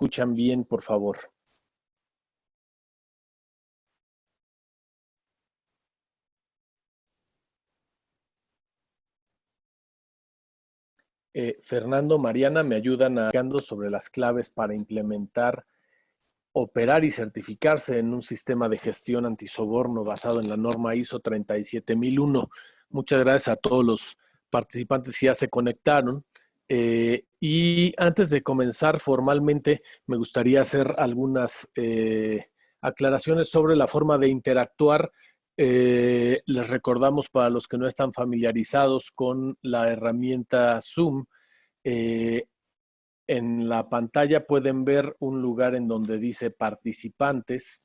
escuchan bien, por favor. Fernando, Mariana, me ayudan sobre las claves para implementar, operar y certificarse en un sistema de gestión antisoborno basado en la norma ISO 37001. Muchas gracias a todos los participantes que ya se conectaron. Y antes de comenzar formalmente, me gustaría hacer algunas aclaraciones sobre la forma de interactuar. Les recordamos, para los que no están familiarizados con la herramienta Zoom, en la pantalla pueden ver un lugar en donde dice participantes,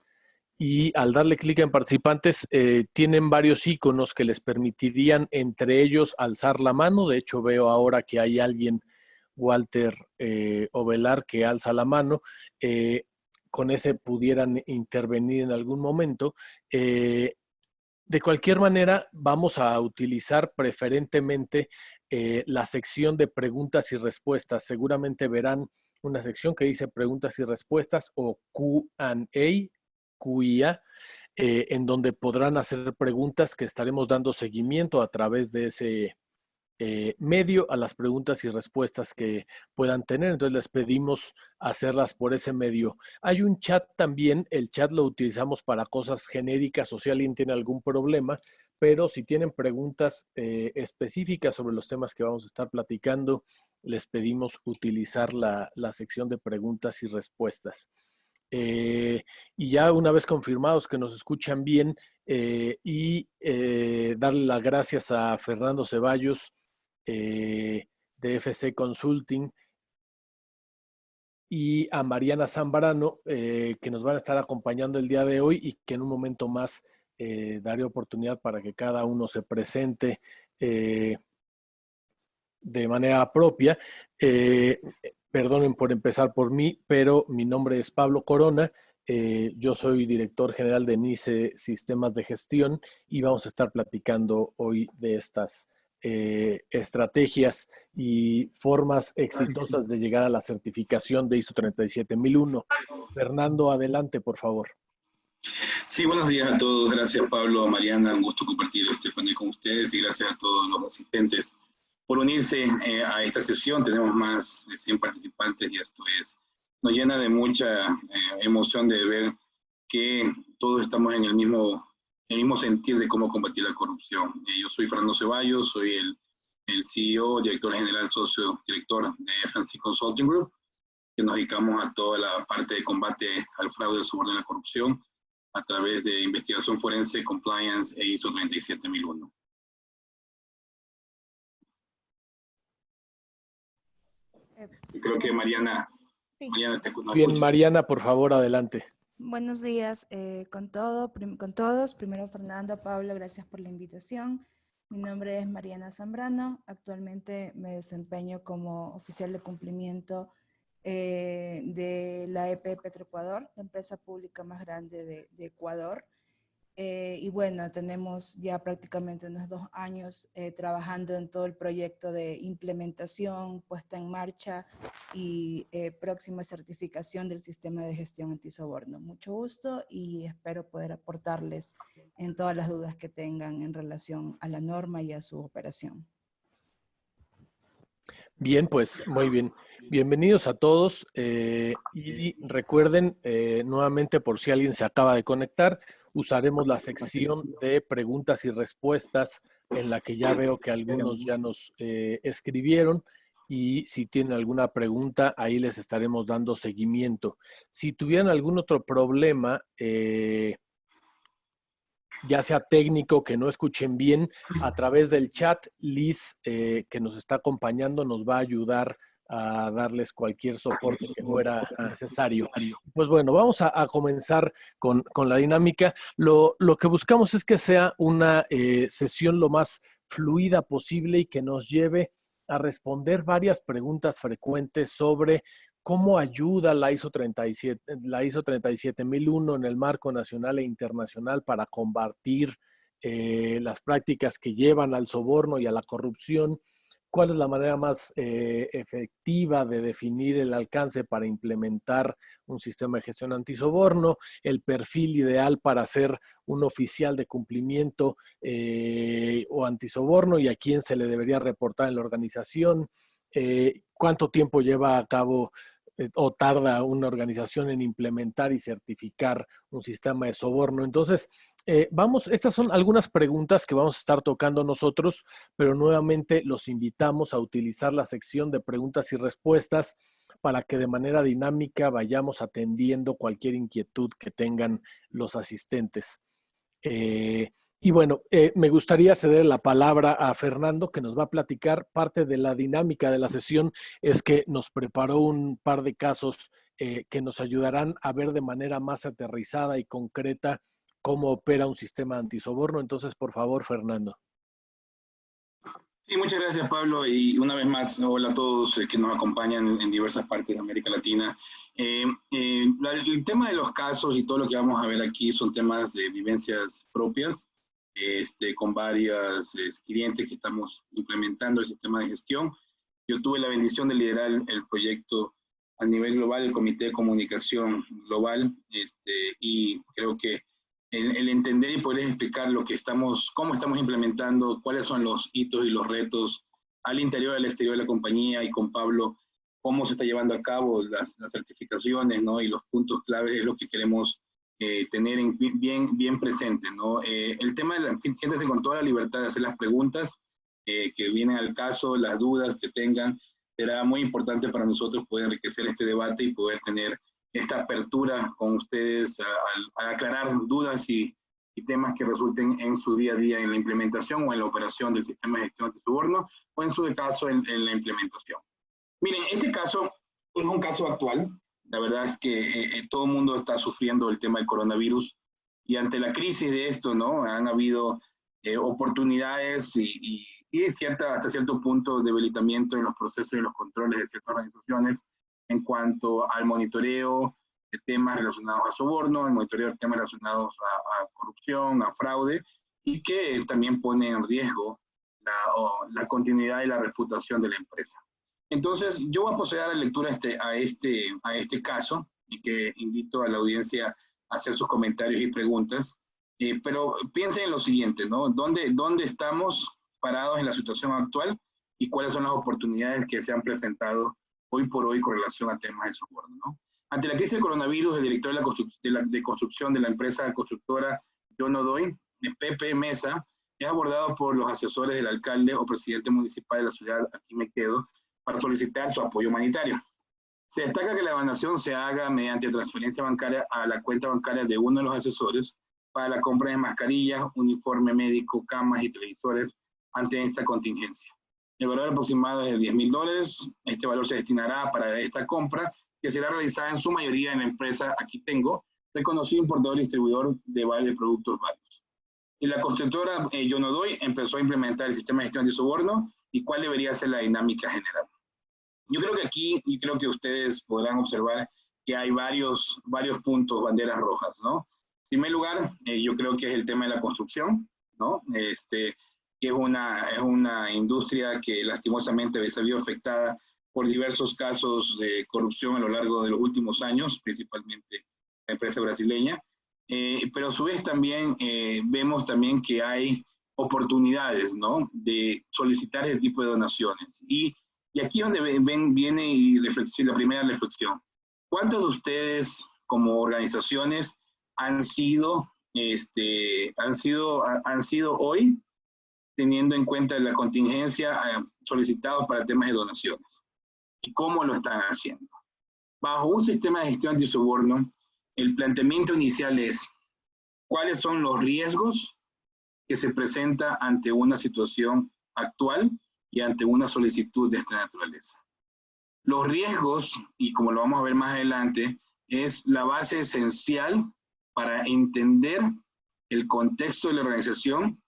y al darle clic en participantes tienen varios iconos que les permitirían entre ellos alzar la mano. De hecho, veo ahora que hay alguien, Walter Ovelar, que alza la mano. Con ese pudieran intervenir en algún momento. De cualquier manera, vamos a utilizar preferentemente la sección de preguntas y respuestas. Seguramente verán una sección que dice preguntas y respuestas, o Q&A, QIA, en donde podrán hacer preguntas que estaremos dando seguimiento a través de ese medio a las preguntas y respuestas que puedan tener. Entonces les pedimos hacerlas por ese medio. Hay un chat también. El chat lo utilizamos para cosas genéricas o si alguien tiene algún problema, pero si tienen preguntas específicas sobre los temas que vamos a estar platicando, les pedimos utilizar la sección de preguntas y respuestas. Y ya una vez confirmados que nos escuchan bien, darle las gracias a Fernando Ceballos de FC Consulting y a Mariana Zambrano, que nos van a estar acompañando el día de hoy y que en un momento más daré oportunidad para que cada uno se presente de manera propia. Perdonen por empezar por mí, pero mi nombre es Pablo Corona. Yo soy director general de NICE Sistemas de Gestión y vamos a estar platicando hoy de estas estrategias y formas exitosas de llegar a la certificación de ISO 37001. Fernando, adelante, por favor. Sí, buenos días a todos. Gracias, Pablo, Mariana. Un gusto compartir este panel con ustedes y gracias a todos los asistentes por unirse a esta sesión. Tenemos más de 100 participantes y esto nos llena de mucha emoción de ver que todos estamos en el mismo sentir de cómo combatir la corrupción. Yo soy Fernando Ceballos, soy el CEO, director general, socio director de FNC Consulting Group, que nos dedicamos a toda la parte de combate al fraude, soborno y la corrupción a través de investigación forense, compliance e ISO 37001. Creo que Mariana, sí. Mariana te escucha. Bien, Mariana, por favor, adelante. Buenos días con todos. Primero, Fernando, Pablo, gracias por la invitación. Mi nombre es Mariana Zambrano. Actualmente me desempeño como oficial de cumplimiento de la EP Petroecuador, la empresa pública más grande de Ecuador. Y bueno, tenemos ya prácticamente unos 2 años trabajando en todo el proyecto de implementación, puesta en marcha y próxima certificación del sistema de gestión antisoborno. Mucho gusto y espero poder aportarles en todas las dudas que tengan en relación a la norma y a su operación. Bien, pues muy bien. Bienvenidos a todos y recuerden nuevamente, por si alguien se acaba de conectar, usaremos la sección de preguntas y respuestas en la que ya veo que algunos ya nos escribieron, y si tienen alguna pregunta ahí les estaremos dando seguimiento. Si tuvieran algún otro problema, ya sea técnico, que no escuchen bien, a través del chat, Liz, que nos está acompañando, nos va a ayudar a darles cualquier soporte que fuera necesario. Pues bueno, vamos a comenzar con la dinámica. Lo que buscamos es que sea una sesión lo más fluida posible y que nos lleve a responder varias preguntas frecuentes sobre cómo ayuda la ISO 37001 en el marco nacional e internacional para combatir las prácticas que llevan al soborno y a la corrupción. cuál es la manera más efectiva de definir el alcance para implementar un sistema de gestión antisoborno, el perfil ideal para ser un oficial de cumplimiento o antisoborno y a quién se le debería reportar en la organización, cuánto tiempo lleva a cabo o tarda una organización en implementar y certificar un sistema de soborno. Entonces, estas son algunas preguntas que vamos a estar tocando nosotros, pero nuevamente los invitamos a utilizar la sección de preguntas y respuestas para que de manera dinámica vayamos atendiendo cualquier inquietud que tengan los asistentes. Y bueno, me gustaría ceder la palabra a Fernando, que nos va a platicar parte de la dinámica de la sesión, es que nos preparó un par de casos que nos ayudarán a ver de manera más aterrizada y concreta cómo opera un sistema antisoborno. Entonces, por favor, Fernando. Sí, muchas gracias, Pablo, y una vez más, hola a todos que nos acompañan en diversas partes de América Latina. El tema de los casos y todo lo que vamos a ver aquí son temas de vivencias propias, con varios clientes que estamos implementando el sistema de gestión. Yo tuve la bendición de liderar el proyecto a nivel global, el Comité de Comunicación Global, y creo que el entender y poder explicar cómo estamos implementando, cuáles son los hitos y los retos al interior y al exterior de la compañía, y con Pablo, cómo se está llevando a cabo las certificaciones, ¿no? Y los puntos claves es lo que queremos tener bien presente, ¿no? El tema de siéntese con toda la libertad de hacer las preguntas que vienen al caso, las dudas que tengan. Será muy importante para nosotros poder enriquecer este debate y poder tener esta apertura con ustedes a aclarar dudas y temas que resulten en su día a día en la implementación o en la operación del sistema de gestión antisoborno, o en su caso en la implementación. Miren, este caso es un caso actual. La verdad es que todo el mundo está sufriendo el tema del coronavirus, y ante la crisis de esto, ¿no? Han habido oportunidades y hasta cierto punto debilitamiento en los procesos y los controles de ciertas organizaciones en cuanto al monitoreo de temas relacionados a soborno, el monitoreo de temas relacionados a corrupción, a fraude, y que también pone en riesgo la continuidad y la reputación de la empresa. Entonces, yo voy a proceder a la lectura a este caso, y que invito a la audiencia a hacer sus comentarios y preguntas, pero piensen en lo siguiente, ¿no? ¿Dónde estamos parados en la situación actual y cuáles son las oportunidades que se han presentado hoy por hoy con relación a temas de soborno, ¿no? Ante la crisis del coronavirus, el director de construcción de la empresa constructora Yo No Doy, Pepe Mesa, es abordado por los asesores del alcalde o presidente municipal de la ciudad, Aquí Me Quedo, para solicitar su apoyo humanitario. Se destaca que la donación se haga mediante transferencia bancaria a la cuenta bancaria de uno de los asesores para la compra de mascarillas, uniforme médico, camas y televisores ante esta contingencia. El valor aproximado es de $10,000. Este valor se destinará para esta compra, que será realizada en su mayoría en la empresa Aquí Tengo, reconocido importador y distribuidor de varios productos varios. Y la constructora Yo No Doy empezó a implementar el sistema de gestión de soborno, y cuál debería ser la dinámica general. Yo creo que aquí, y creo que ustedes podrán observar que hay varios puntos, banderas rojas, ¿no? En primer lugar, yo creo que es el tema de la construcción, ¿no? Que es una industria que lastimosamente se vio afectada por diversos casos de corrupción a lo largo de los últimos años, principalmente la empresa brasileña, pero a su vez también vemos también que hay oportunidades, ¿no? De solicitar ese tipo de donaciones. Y aquí es donde viene la primera reflexión. ¿Cuántos de ustedes como organizaciones han sido hoy, teniendo en cuenta la contingencia, solicitados para temas de donaciones? ¿Y cómo lo están haciendo? Bajo un sistema de gestión antisoborno, el planteamiento inicial es: ¿cuáles son los riesgos que se presenta ante una situación actual y ante una solicitud de esta naturaleza? Los riesgos, y como lo vamos a ver más adelante, es la base esencial para entender el contexto de la organización,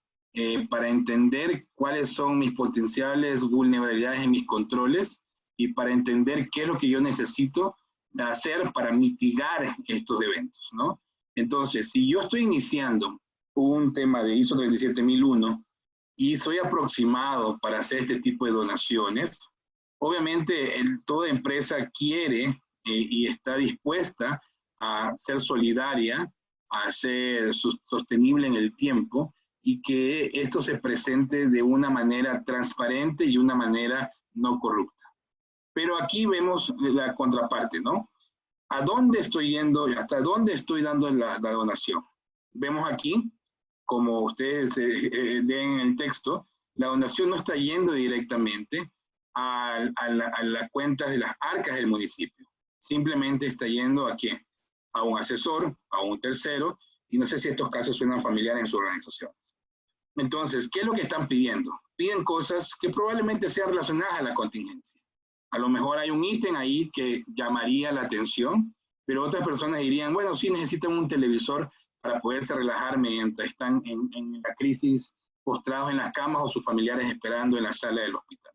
para entender cuáles son mis potenciales vulnerabilidades en mis controles, y para entender qué es lo que yo necesito hacer para mitigar estos eventos, ¿no? Entonces, si yo estoy iniciando un tema de ISO 37001, y soy aproximado para hacer este tipo de donaciones, obviamente toda empresa quiere y está dispuesta a ser solidaria, a ser sostenible en el tiempo y que esto se presente de una manera transparente y una manera no corrupta. Pero aquí vemos la contraparte, ¿no? ¿A dónde estoy yendo y hasta dónde estoy dando la donación? Vemos aquí, como ustedes leen en el texto, la donación no está yendo directamente a las cuentas de las arcas del municipio. Simplemente está yendo ¿a quién? A un asesor, a un tercero, y no sé si estos casos suenan familiares en sus organizaciones. Entonces, ¿qué es lo que están pidiendo? Piden cosas que probablemente sean relacionadas a la contingencia. A lo mejor hay un ítem ahí que llamaría la atención, pero otras personas dirían, bueno, sí necesitan un televisor para poderse relajar mientras están en la crisis, postrados en las camas o sus familiares esperando en la sala del hospital.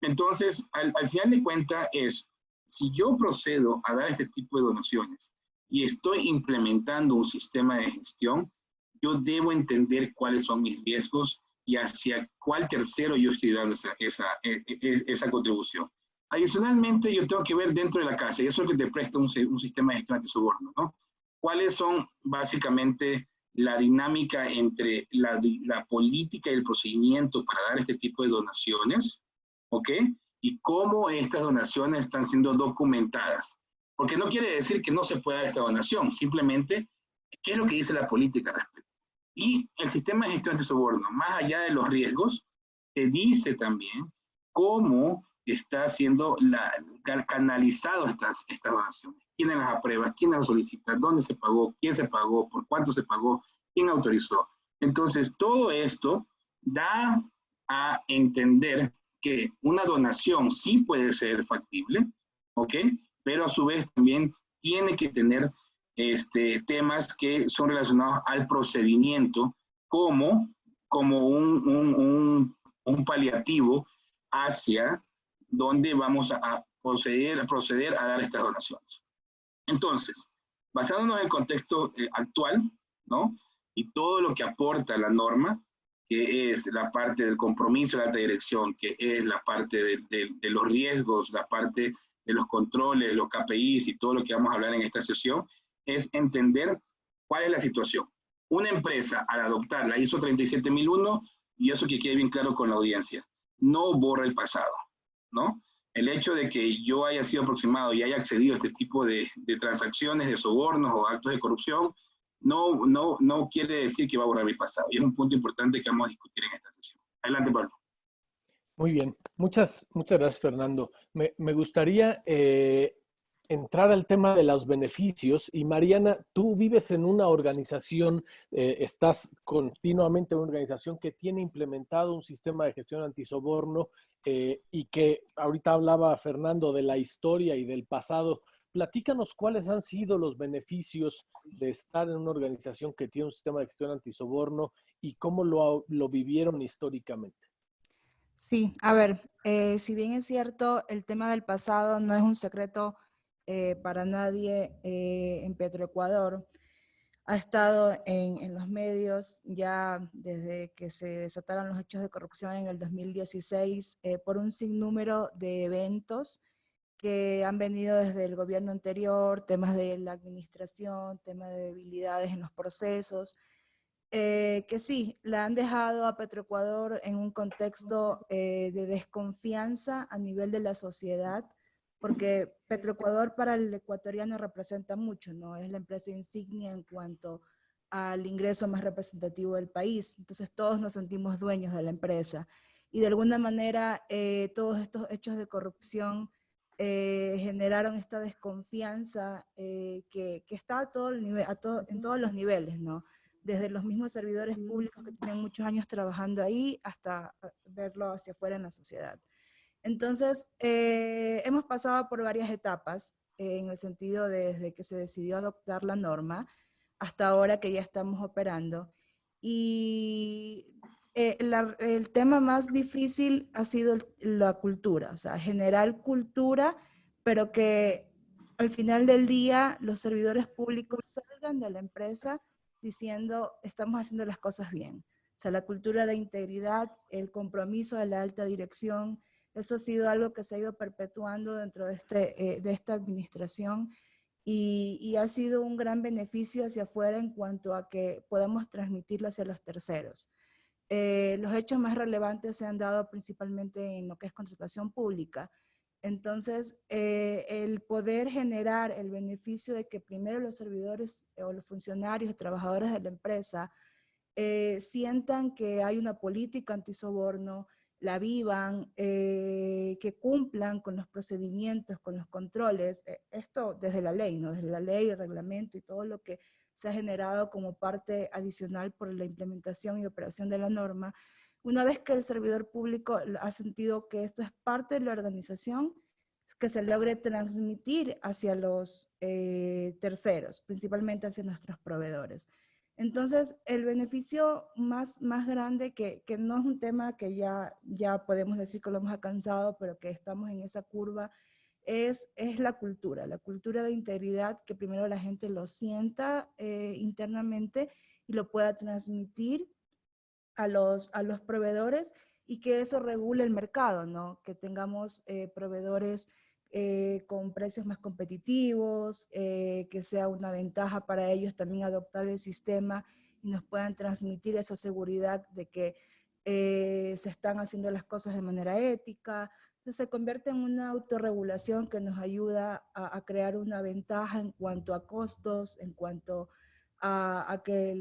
Entonces, al final de cuentas es, si yo procedo a dar este tipo de donaciones y estoy implementando un sistema de gestión, yo debo entender cuáles son mis riesgos y hacia cuál tercero yo estoy dando esa contribución. Adicionalmente, yo tengo que ver dentro de la casa, y eso es lo que te presta un sistema de gestión antisoborno, ¿no? ¿Cuáles son básicamente la dinámica entre la política y el procedimiento para dar este tipo de donaciones? ¿Ok? Y cómo estas donaciones están siendo documentadas. Porque no quiere decir que no se pueda dar esta donación, simplemente, ¿qué es lo que dice la política al respecto? Y el sistema de gestión de soborno, más allá de los riesgos, te dice también cómo está siendo canalizado estas donaciones. ¿Quiénes las aprueba? ¿Quiénes las solicita? ¿Dónde se pagó? ¿Quién se pagó? ¿Por cuánto se pagó? ¿Quién autorizó? Entonces, todo esto da a entender que una donación sí puede ser factible, ¿ok? Pero a su vez también tiene que tener temas que son relacionados al procedimiento como un paliativo hacia donde vamos a proceder a dar estas donaciones. Entonces, basándonos en el contexto actual, ¿no? Y todo lo que aporta la norma, que es la parte del compromiso de la alta dirección, que es la parte de los riesgos, la parte de los controles, los KPIs y todo lo que vamos a hablar en esta sesión, es entender cuál es la situación. Una empresa, al adoptar la ISO 37001, y eso que quede bien claro con la audiencia, no borra el pasado, ¿no? El hecho de que yo haya sido aproximado y haya accedido a este tipo de transacciones, de sobornos o actos de corrupción, no quiere decir que va a borrar mi pasado. Y es un punto importante que vamos a discutir en esta sesión. Adelante, Pablo. Muy bien. Muchas gracias, Fernando. Me gustaría entrar al tema de los beneficios. Y Mariana, tú vives en una organización, estás continuamente en una organización que tiene implementado un sistema de gestión antisoborno y que ahorita hablaba Fernando de la historia y del pasado. Platícanos cuáles han sido los beneficios de estar en una organización que tiene un sistema de gestión antisoborno y cómo lo vivieron históricamente. Sí, a ver, si bien es cierto, el tema del pasado no es un secreto para nadie en Petroecuador. Ha estado en los medios ya desde que se desataron los hechos de corrupción en el 2016 por un sinnúmero de eventos que han venido desde el gobierno anterior, temas de la administración, temas de debilidades en los procesos, que sí, la han dejado a Petroecuador en un contexto de desconfianza a nivel de la sociedad, porque Petroecuador para el ecuatoriano representa mucho, ¿no? Es la empresa insignia en cuanto al ingreso más representativo del país. Entonces todos nos sentimos dueños de la empresa. Y de alguna manera todos estos hechos de corrupción generaron esta desconfianza que está a todo el nivel, en todos los niveles, ¿no? Desde los mismos servidores públicos que tienen muchos años trabajando ahí hasta verlo hacia afuera en la sociedad. Entonces, hemos pasado por varias etapas en el sentido de desde que se decidió adoptar la norma hasta ahora que ya estamos operando. Y el tema más difícil ha sido la cultura, o sea, generar cultura, pero que al final del día los servidores públicos salgan de la empresa diciendo, estamos haciendo las cosas bien. O sea, la cultura de integridad, el compromiso de la alta dirección, eso ha sido algo que se ha ido perpetuando dentro de esta administración y ha sido un gran beneficio hacia afuera en cuanto a que podamos transmitirlo hacia los terceros. Los hechos más relevantes se han dado principalmente en lo que es contratación pública. Entonces, el poder generar el beneficio de que primero los servidores o los funcionarios, trabajadores de la empresa, sientan que hay una política antisoborno, la vivan, que cumplan con los procedimientos, con los controles, esto desde la ley, ¿no? Desde la ley, el reglamento y todo lo que se ha generado como parte adicional por la implementación y operación de la norma. Una vez que el servidor público ha sentido que esto es parte de la organización, que se logre transmitir hacia los terceros, principalmente hacia nuestros proveedores. Entonces, el beneficio más grande, que no es un tema que ya podemos decir que lo hemos alcanzado, pero que estamos en esa curva, es la cultura de integridad, que primero la gente lo sienta internamente y lo pueda transmitir a los proveedores y que eso regule el mercado, ¿no? Que tengamos proveedores con precios más competitivos, que sea una ventaja para ellos también adoptar el sistema y nos puedan transmitir esa seguridad de que se están haciendo las cosas de manera ética. Entonces se convierte en una autorregulación que nos ayuda a crear una ventaja en cuanto a costos, en cuanto a que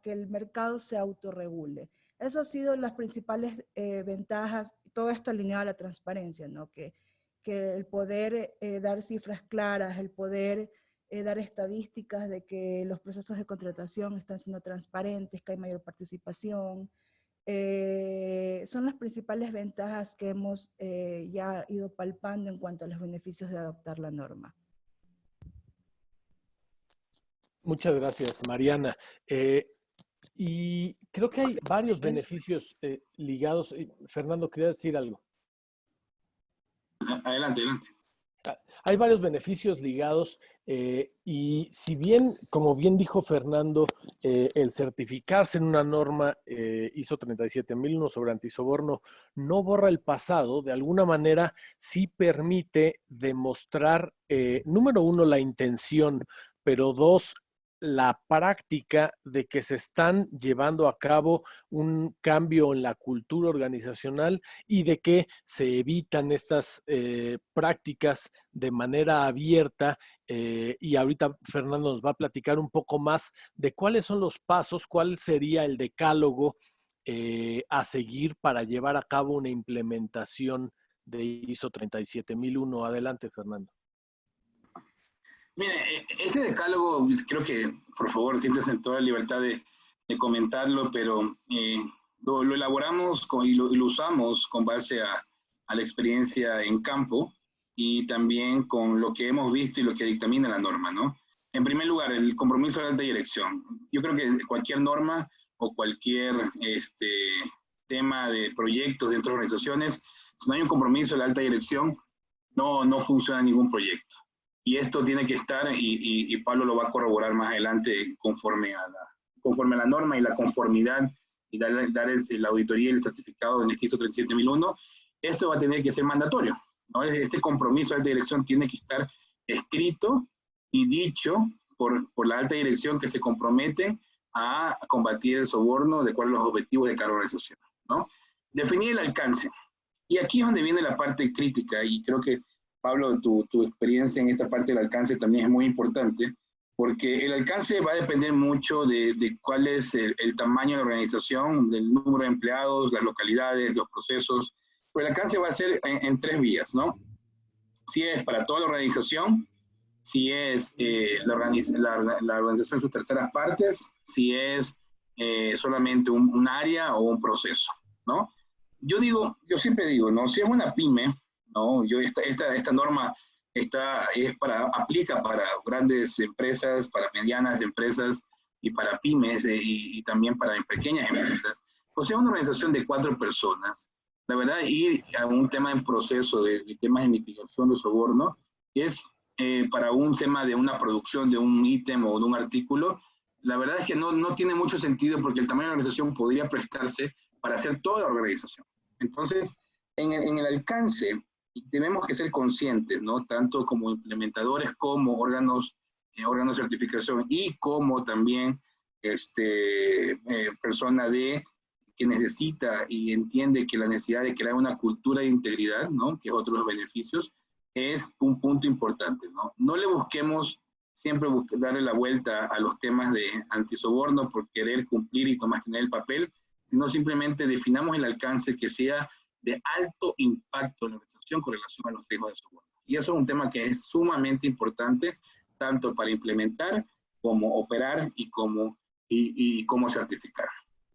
el mercado se autorregule. Eso ha sido las principales ventajas, todo esto alineado a la transparencia, ¿no? Que el poder dar cifras claras, el poder dar estadísticas de que los procesos de contratación están siendo transparentes, que hay mayor participación, son las principales ventajas que hemos ya ido palpando en cuanto a los beneficios de adoptar la norma. Muchas gracias, Mariana. Y creo que hay varios beneficios ligados. Fernando, quería decir algo. Adelante. Hay varios beneficios ligados y si bien, como bien dijo Fernando, el certificarse en una norma ISO 37001 sobre antisoborno no borra el pasado, de alguna manera sí permite demostrar, número uno, la intención, pero dos, la práctica de que se están llevando a cabo un cambio en la cultura organizacional y de que se evitan estas prácticas de manera abierta. Y ahorita Fernando nos va a platicar un poco más de cuáles son los pasos, cuál sería el decálogo a seguir para llevar a cabo una implementación de ISO 37001. Adelante, Fernando. Mire, este decálogo, creo que, por favor, siéntese en toda libertad de comentarlo, pero lo elaboramos y lo usamos con base a la experiencia en campo y también con lo que hemos visto y lo que dictamina la norma, ¿no? En primer lugar, el compromiso de la alta dirección. Yo creo que cualquier norma o cualquier tema de proyectos dentro de organizaciones, si no hay un compromiso de la alta dirección, no funciona ningún proyecto. Y esto tiene que estar, y Pablo lo va a corroborar más adelante conforme a la norma y la conformidad, y dar la auditoría y el certificado en este ISO 37001, esto va a tener que ser mandatorio, ¿no? Este compromiso de alta dirección tiene que estar escrito y dicho por la alta dirección que se compromete a combatir el soborno de acuerdo a los objetivos de cada organización, ¿no? Definir el alcance. Y aquí es donde viene la parte crítica, y creo que Pablo, tu experiencia en esta parte del alcance también es muy importante, porque el alcance va a depender mucho de cuál es el tamaño de la organización, del número de empleados, las localidades, los procesos. Pero el alcance va a ser en tres vías, ¿no? Si es para toda la organización, si es la organización en sus terceras partes, si es solamente un área o un proceso, ¿no? Yo siempre digo, ¿no? Si es una pyme, ¿no? Esta norma aplica para grandes empresas, para medianas empresas y para pymes y también para pequeñas empresas. Pues es una organización de 4 personas. La verdad, ir a un tema en proceso de temas de mitigación de soborno es para un tema de una producción de un ítem o de un artículo, la verdad es que no tiene mucho sentido porque el tamaño de la organización podría prestarse para hacer toda la organización. Entonces, en el alcance, tenemos que ser conscientes, ¿no? Tanto como implementadores, como órganos de certificación y como también persona que necesita y entiende que la necesidad de crear una cultura de integridad, ¿no? Que es otro de los beneficios, es un punto importante, ¿no? No le busquemos siempre darle la vuelta a los temas de antisoborno por querer cumplir y tener el papel, sino simplemente definamos el alcance que sea de alto impacto en la organización con relación a los riesgos de soborno. Y eso es un tema que es sumamente importante, tanto para implementar como operar y cómo certificar.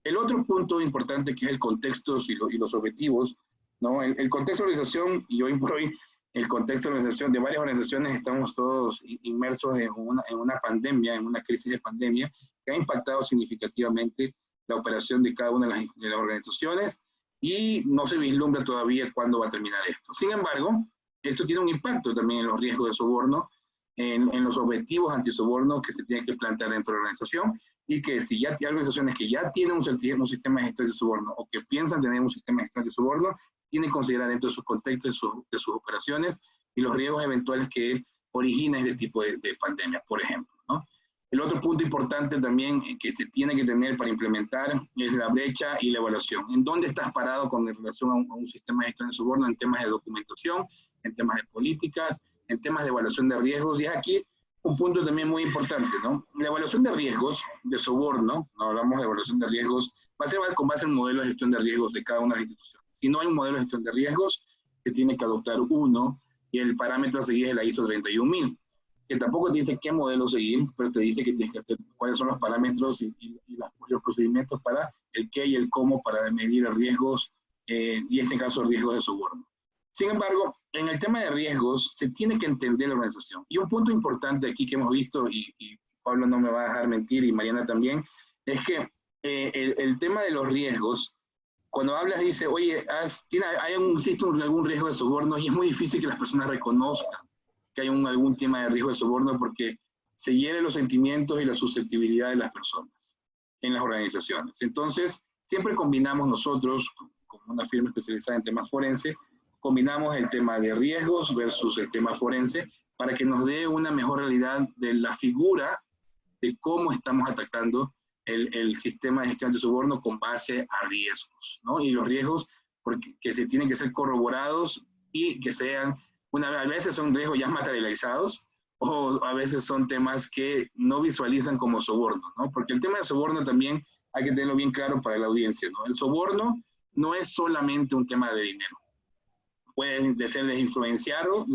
El otro punto importante que es el contexto y los objetivos, ¿no? El contexto de organización, y hoy por hoy el contexto de organización de varias organizaciones, estamos todos inmersos en una pandemia, en una crisis de pandemia, que ha impactado significativamente la operación de cada una de las organizaciones, y no se vislumbra todavía cuándo va a terminar esto. Sin embargo, esto tiene un impacto también en los riesgos de soborno, en los objetivos antisoborno que se tienen que plantear dentro de la organización, y que si ya hay organizaciones que ya tienen un sistema de gestión de soborno o que piensan tener un sistema de gestión de soborno, tienen que considerar dentro de sus contextos, de sus operaciones y los riesgos eventuales que origina este tipo de pandemia, por ejemplo, ¿no? El otro punto importante también que se tiene que tener para implementar es la brecha y la evaluación. ¿En dónde estás parado con relación a un sistema de gestión de soborno en temas de documentación, en temas de políticas, en temas de evaluación de riesgos? Y es aquí un punto también muy importante, ¿no? La evaluación de riesgos de soborno, no hablamos de evaluación de riesgos, va a ser con base en el modelo de gestión de riesgos de cada una de las instituciones. Si no hay un modelo de gestión de riesgos, se tiene que adoptar uno, y el parámetro a seguir es la ISO 31000, que tampoco te dice qué modelo seguir, pero te dice que tienes que hacer cuáles son los parámetros y los procedimientos para el qué y el cómo para medir riesgos, y en este caso riesgos de soborno. Sin embargo, en el tema de riesgos se tiene que entender la organización. Y un punto importante aquí que hemos visto, y Pablo no me va a dejar mentir, y Mariana también, es que el tema de los riesgos, cuando hablas dice, oye, existe algún riesgo de soborno, y es muy difícil que las personas reconozcan que hay algún tema de riesgo de soborno porque se hieren los sentimientos y la susceptibilidad de las personas en las organizaciones. Entonces, siempre combinamos nosotros, como una firma especializada en temas forenses, combinamos el tema de riesgos versus el tema forense para que nos dé una mejor realidad de la figura de cómo estamos atacando el sistema de gestión de soborno con base a riesgos, ¿no? Y los riesgos que se tienen que ser corroborados y que sean, a veces son riesgos ya materializados, o a veces son temas que no visualizan como soborno, ¿no? Porque el tema de soborno también hay que tenerlo bien claro para la audiencia, ¿no? El soborno no es solamente un tema de dinero. Puede ser influenciado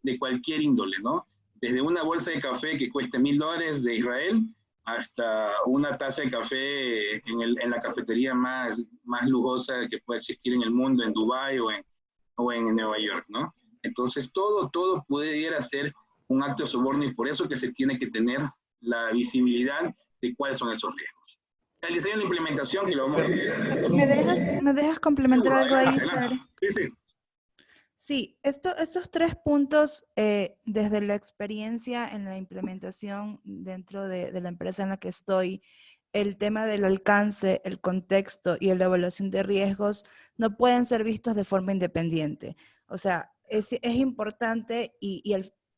de cualquier índole, ¿no? Desde una bolsa de café que cueste $1000 de Israel hasta una taza de café en la cafetería más lujosa que pueda existir en el mundo, en Dubái o en Nueva York, ¿no? Entonces, todo puede llegar a ser un acto de soborno, y por eso que se tiene que tener la visibilidad de cuáles son esos riesgos. El diseño y la implementación, que lo vamos a ver. ¿Me dejas complementar algo ahí, Fer? Sí. Sí, estos 3 puntos, desde la experiencia en la implementación dentro de la empresa en la que estoy, el tema del alcance, el contexto y la evaluación de riesgos no pueden ser vistos de forma independiente. O sea, es importante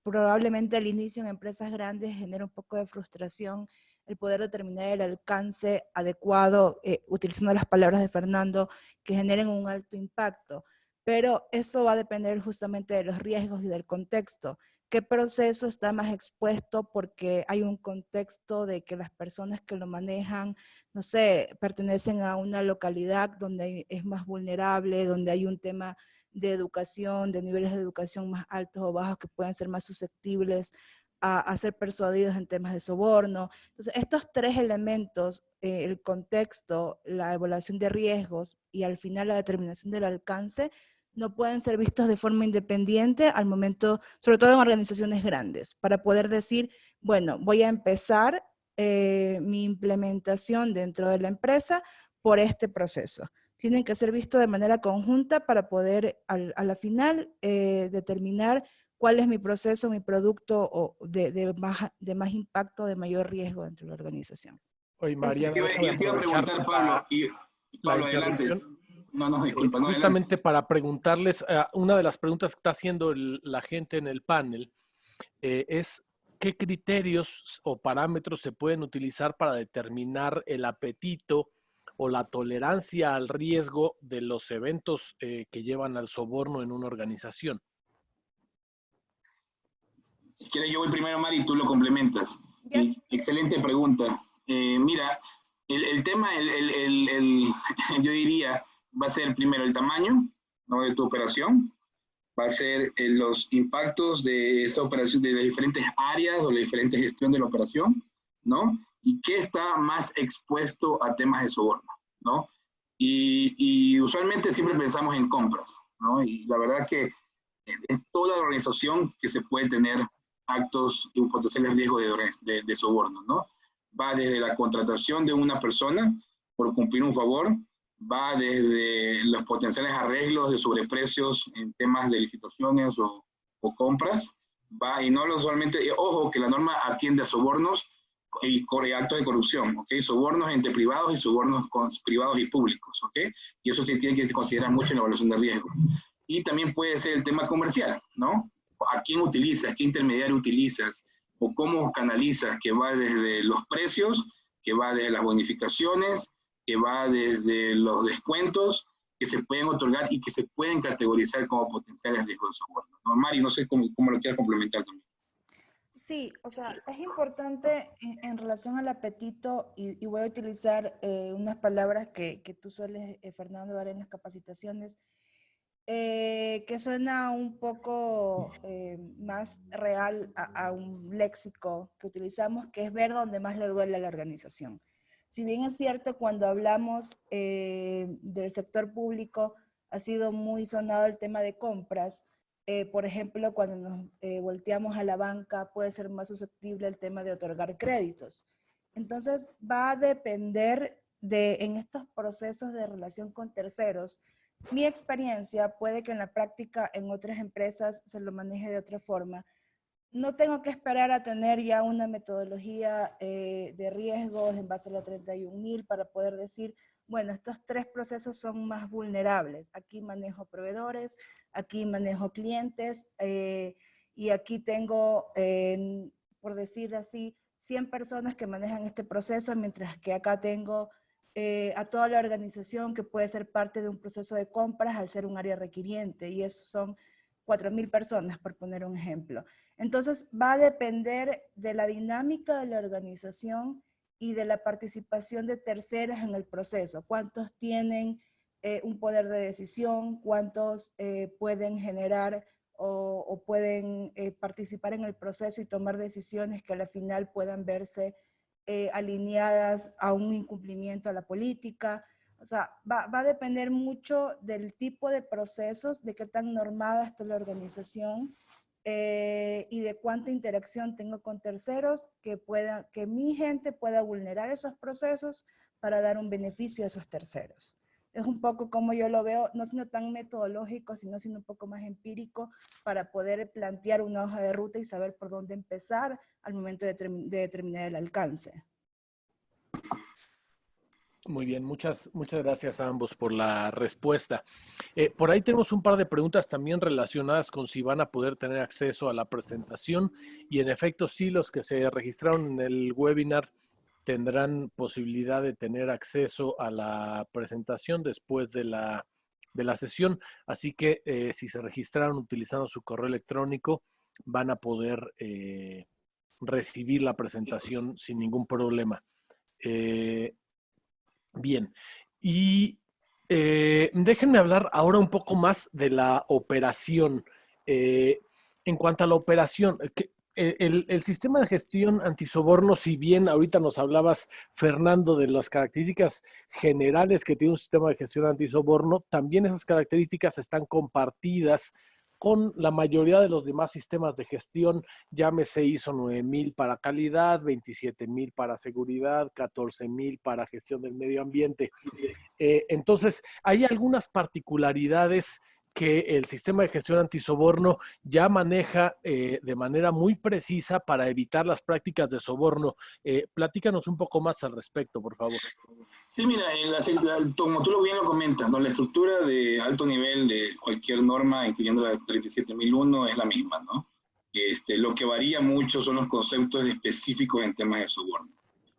probablemente al inicio en empresas grandes genera un poco de frustración el poder determinar el alcance adecuado, utilizando las palabras de Fernando, que generen un alto impacto. Pero eso va a depender justamente de los riesgos y del contexto. ¿Qué proceso está más expuesto? Porque hay un contexto de que las personas que lo manejan, no sé, pertenecen a una localidad donde es más vulnerable, donde hay un tema de educación, de niveles de educación más altos o bajos que pueden ser más susceptibles a ser persuadidos en temas de soborno. Entonces, estos 3 elementos, el contexto, la evaluación de riesgos y al final la determinación del alcance, no pueden ser vistos de forma independiente al momento, sobre todo en organizaciones grandes, para poder decir, bueno, voy a empezar mi implementación dentro de la empresa por este proceso. Tienen que ser vistos de manera conjunta para poder a la final determinar cuál es mi proceso, mi producto de más impacto, de mayor riesgo dentro de la organización. Oye, Eso. Mariana, Yo déjame te iba a aprovechar preguntar, Pablo, y la Pablo, adelante. interrupción. No, disculpa, no, adelante. Justamente para preguntarles, una de las preguntas que está haciendo la gente en el panel es qué criterios o parámetros se pueden utilizar para determinar el apetito o la tolerancia al riesgo de los eventos que llevan al soborno en una organización. Si quieres, yo voy primero, Mari, y tú lo complementas. Ya. Excelente pregunta. Mira, el tema, yo diría, va a ser primero el tamaño, ¿no?, de tu operación, va a ser los impactos de esa operación, de las diferentes áreas o la diferente gestión de la operación, ¿no? Y qué está más expuesto a temas de soborno, ¿no? Y usualmente siempre pensamos en compras, ¿no? Y la verdad que es toda la organización que se puede tener actos y potenciales riesgos de soborno, ¿no? Va desde la contratación de una persona por cumplir un favor, va desde los potenciales arreglos de sobreprecios en temas de licitaciones o compras, va, y no solamente, ojo, que la norma atiende a sobornos y actos de corrupción, ¿ok? Sobornos entre privados y sobornos con privados y públicos, ¿ok? Y eso se tiene que considerar mucho en la evaluación de riesgo. Y también puede ser el tema comercial, ¿no? ¿A quién utilizas? ¿Qué intermediario utilizas? ¿O cómo canalizas? Que va desde los precios, que va desde las bonificaciones, que va desde los descuentos que se pueden otorgar y que se pueden categorizar como potenciales riesgos de soborno, ¿no? Mari, no sé cómo lo quieras complementar también. Sí, o sea, es importante en relación al apetito, y voy a utilizar unas palabras que tú sueles, Fernando, dar en las capacitaciones, que suena un poco más real a un léxico que utilizamos, que es ver dónde más le duele a la organización. Si bien es cierto, cuando hablamos del sector público, ha sido muy sonado el tema de compras. Por ejemplo, cuando nos volteamos a la banca, puede ser más susceptible el tema de otorgar créditos. Entonces, va a depender en estos procesos de relación con terceros. Mi experiencia puede que en la práctica en otras empresas se lo maneje de otra forma. No tengo que esperar a tener ya una metodología de riesgos en base a la 31.000 para poder decir, bueno, estos 3 procesos son más vulnerables. Aquí manejo proveedores, aquí manejo clientes y aquí tengo, por decir así, 100 personas que manejan este proceso, mientras que acá tengo a toda la organización que puede ser parte de un proceso de compras al ser un área requiriente, y eso son 4.000 personas, por poner un ejemplo. Entonces va a depender de la dinámica de la organización y de la participación de terceros en el proceso. ¿Cuántos tienen un poder de decisión? ¿Cuántos pueden generar o pueden participar en el proceso y tomar decisiones que al final puedan verse alineadas a un incumplimiento a la política? O sea, va a depender mucho del tipo de procesos, de qué tan normada está la organización y de cuánta interacción tengo con terceros que mi gente pueda vulnerar esos procesos para dar un beneficio a esos terceros. Es un poco como yo lo veo, no siendo tan metodológico, sino siendo un poco más empírico para poder plantear una hoja de ruta y saber por dónde empezar al momento de determinar el alcance. Muy bien, muchas gracias a ambos por la respuesta. Por ahí tenemos un par de preguntas también relacionadas con si van a poder tener acceso a la presentación, y en efecto sí, los que se registraron en el webinar tendrán posibilidad de tener acceso a la presentación después de la sesión, así que si se registraron utilizando su correo electrónico van a poder recibir la presentación sin ningún problema. Bien, y déjenme hablar ahora un poco más de la operación. En cuanto a la operación, el sistema de gestión antisoborno, si bien ahorita nos hablabas, Fernando, de las características generales que tiene un sistema de gestión antisoborno, también esas características están compartidas con la mayoría de los demás sistemas de gestión, llámese ISO 9000 para calidad, 27000 para seguridad, 14000 para gestión del medio ambiente. Entonces, hay algunas particularidades que el sistema de gestión antisoborno ya maneja de manera muy precisa para evitar las prácticas de soborno. Platícanos un poco más al respecto, por favor. Sí, mira, como tú bien lo comentas, ¿no? La estructura de alto nivel de cualquier norma, incluyendo la 37001, es la misma, ¿no? Lo que varía mucho son los conceptos específicos en temas de soborno.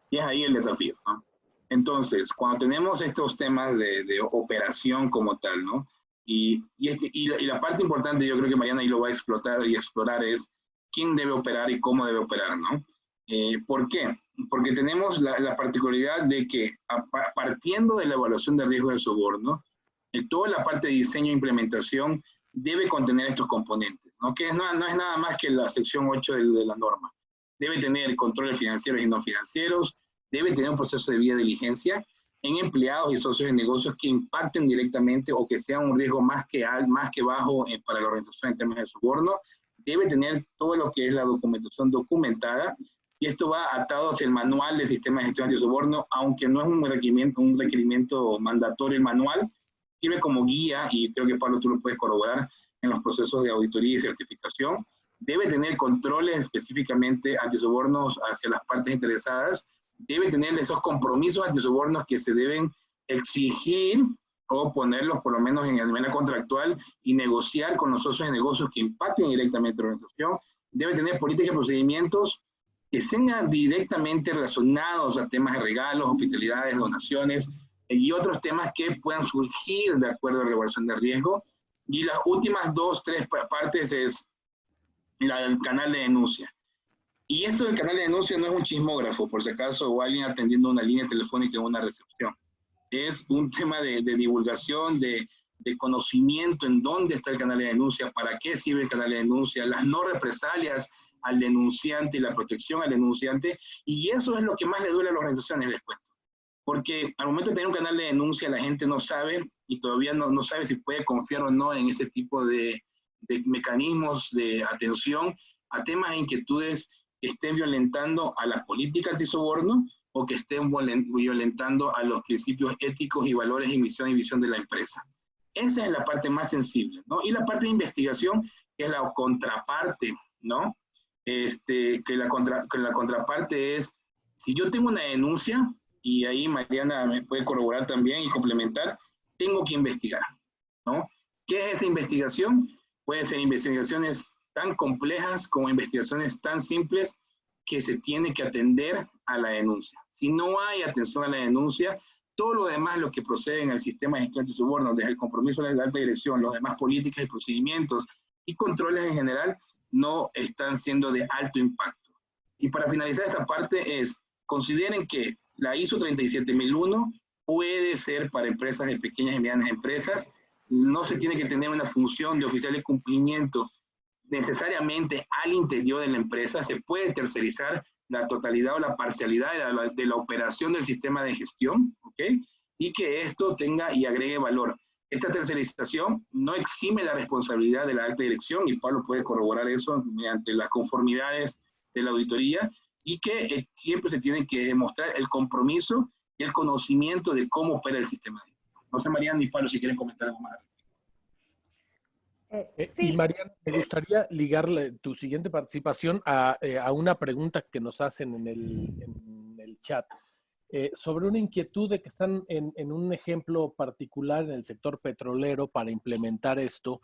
Y es ahí el desafío, ¿no? Entonces, cuando tenemos estos temas de operación como tal, ¿no? Y la parte importante, yo creo que Mariana ahí lo va a explotar y explorar, es quién debe operar y cómo debe operar, ¿no? ¿Por qué? Porque tenemos la particularidad de que partiendo de la evaluación de riesgo de soborno, toda la parte de diseño e implementación debe contener estos componentes, ¿no? Que no es nada más que la sección 8 de la norma. Debe tener controles financieros y no financieros, debe tener un proceso de vía de diligencia en empleados y socios de negocios que impacten directamente o que sean un riesgo más que bajo para la organización en términos de soborno, debe tener todo lo que es la documentación documentada, y esto va atado hacia el manual del sistema de gestión de soborno, aunque no es un requerimiento mandatorio el manual, sirve como guía, y creo que Pablo tú lo puedes corroborar en los procesos de auditoría y certificación. Debe tener controles específicamente antisobornos hacia las partes interesadas, debe tener esos compromisos antisobornos que se deben exigir o ponerlos por lo menos en la manera contractual y negociar con los socios de negocios que impacten directamente a la organización, debe tener políticas y procedimientos que sean directamente relacionados a temas de regalos, hospitalidades, donaciones y otros temas que puedan surgir de acuerdo a la evaluación de riesgo. Y las últimas 2-3 partes es la del canal de denuncia. Y esto del canal de denuncia no es un chismógrafo, por si acaso, o alguien atendiendo una línea telefónica en una recepción. Es un tema de divulgación, de conocimiento en dónde está el canal de denuncia, para qué sirve el canal de denuncia, las no represalias al denunciante y la protección al denunciante, y eso es lo que más le duele a las organizaciones, les cuento. Porque al momento de tener un canal de denuncia, la gente no sabe, y todavía no sabe si puede confiar o no en ese tipo de mecanismos de atención a temas e inquietudes que estén violentando a la política antisoborno o que estén violentando a los principios éticos y valores y visión de la empresa. Esa es la parte más sensible, ¿no? Y la parte de investigación, que es la contraparte, ¿no? Que la contraparte es, si yo tengo una denuncia, y ahí Mariana me puede corroborar también y complementar, tengo que investigar, ¿no? ¿Qué es esa investigación? Pueden ser investigaciones tan complejas como investigaciones tan simples que se tiene que atender a la denuncia. Si no hay atención a la denuncia, todo lo demás, lo que procede en el sistema de gestión de soborno, desde el compromiso de la alta dirección, los demás políticas y procedimientos y controles en general, no están siendo de alto impacto. Y para finalizar esta parte consideren que la ISO 37001 puede ser para empresas de pequeñas y medianas empresas, no se tiene que tener una función de oficial de cumplimiento necesariamente al interior de la empresa, se puede tercerizar la totalidad o la parcialidad de la operación del sistema de gestión, ¿ok? Y que esto tenga y agregue valor. Esta tercerización no exime la responsabilidad de la alta dirección, y Pablo puede corroborar eso mediante las conformidades de la auditoría, y que siempre se tiene que demostrar el compromiso y el conocimiento de cómo opera el sistema. No sé, Mariana y Pablo, si quieren comentar algo más. Sí. Y Mariana, me gustaría ligar tu siguiente participación a una pregunta que nos hacen en el chat. Sobre una inquietud de que están en un ejemplo particular en el sector petrolero para implementar esto,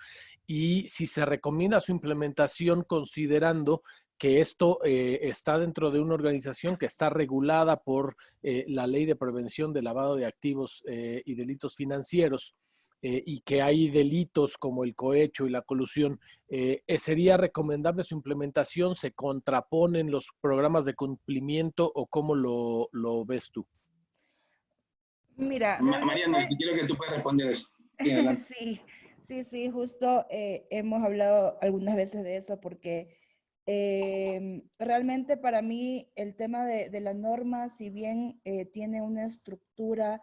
y si se recomienda su implementación considerando que esto está dentro de una organización que está regulada por la Ley de Prevención de Lavado de Activos y Delitos Financieros, y que hay delitos como el cohecho y la colusión. ¿Sería recomendable su implementación? ¿Se contraponen los programas de cumplimiento o cómo lo ves tú? Mira, Mariana, si quiero que tú puedas responder eso. Sí, justo hemos hablado algunas veces de eso porque realmente para mí el tema de la norma, si bien tiene una estructura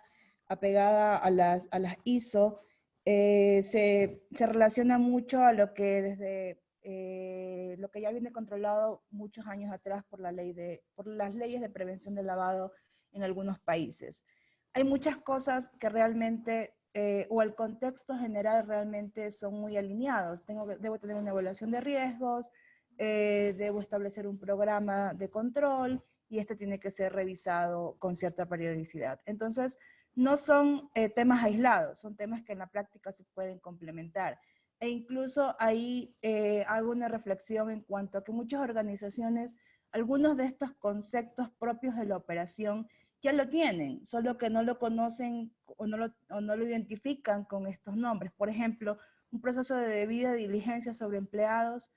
apegada a las ISO, se relaciona mucho a lo que desde lo que ya viene controlado muchos años atrás por las leyes de prevención del lavado en algunos países. Hay muchas cosas que realmente o el contexto general realmente son muy alineados. Debo tener una evaluación de riesgos, debo establecer un programa de control y este tiene que ser revisado con cierta periodicidad. Entonces, no son temas aislados, son temas que en la práctica se pueden complementar. E incluso ahí hago una reflexión en cuanto a que muchas organizaciones, algunos de estos conceptos propios de la operación ya lo tienen, solo que no lo conocen o no lo identifican con estos nombres. Por ejemplo, un proceso de debida diligencia sobre empleados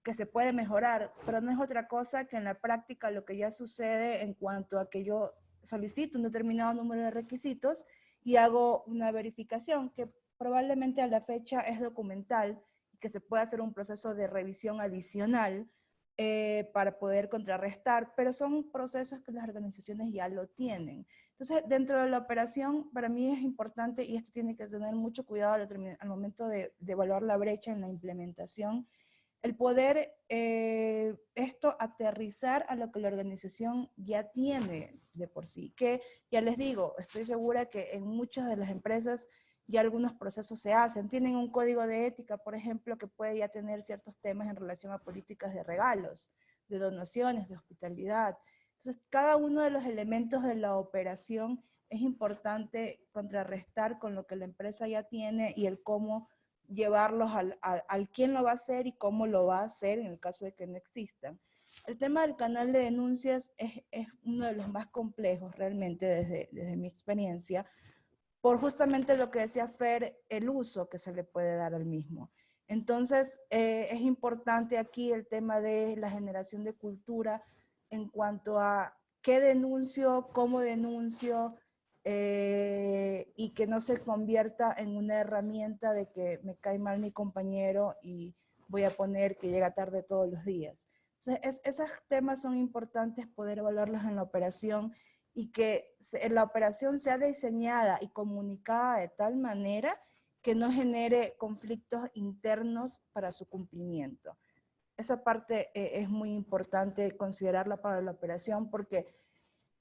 que se puede mejorar, pero no es otra cosa que en la práctica lo que ya sucede en cuanto a que yo solicito un determinado número de requisitos y hago una verificación que probablemente a la fecha es documental y que se puede hacer un proceso de revisión adicional para poder contrarrestar, pero son procesos que las organizaciones ya lo tienen. Entonces, dentro de la operación, para mí es importante, y esto tiene que tener mucho cuidado al momento de evaluar la brecha en la implementación, el poder esto aterrizar a lo que la organización ya tiene de por sí. Que ya les digo, estoy segura que en muchas de las empresas ya algunos procesos se hacen. Tienen un código de ética, por ejemplo, que puede ya tener ciertos temas en relación a políticas de regalos, de donaciones, de hospitalidad. Entonces, cada uno de los elementos de la operación es importante contrarrestar con lo que la empresa ya tiene y el cómo llevarlos al quién lo va a hacer y cómo lo va a hacer en el caso de que no existan. El tema del canal de denuncias es uno de los más complejos realmente desde mi experiencia, por justamente lo que decía Fer, el uso que se le puede dar al mismo. Entonces, es importante aquí el tema de la generación de cultura en cuanto a qué denuncio, cómo denuncio, y que no se convierta en una herramienta de que me cae mal mi compañero y voy a poner que llega tarde todos los días. Entonces, esos temas son importantes poder evaluarlos en la operación y que la operación sea diseñada y comunicada de tal manera que no genere conflictos internos para su cumplimiento. Esa parte es muy importante considerarla para la operación porque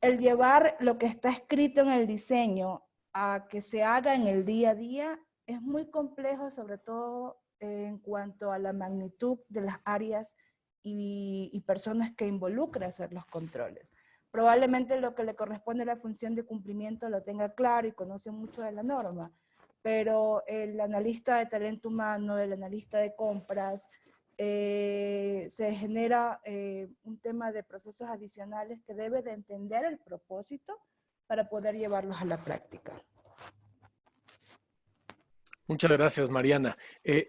el llevar lo que está escrito en el diseño a que se haga en el día a día es muy complejo, sobre todo en cuanto a la magnitud de las áreas y personas que involucra hacer los controles. Probablemente lo que le corresponde a la función de cumplimiento lo tenga claro y conoce mucho de la norma, pero el analista de talento humano, el analista de compras, se genera un tema de procesos adicionales que debe de entender el propósito para poder llevarlos a la práctica. Muchas gracias, Mariana.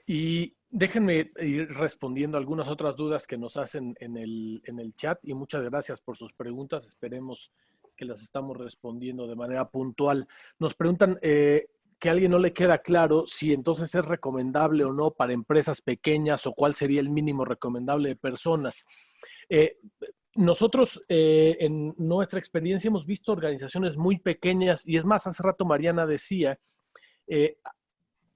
Y déjenme ir respondiendo algunas otras dudas que nos hacen en el chat y muchas gracias por sus preguntas. Esperemos que las estamos respondiendo de manera puntual. Nos preguntan que a alguien no le queda claro si entonces es recomendable o no para empresas pequeñas o cuál sería el mínimo recomendable de personas. Nosotros en nuestra experiencia hemos visto organizaciones muy pequeñas y es más, hace rato Mariana decía,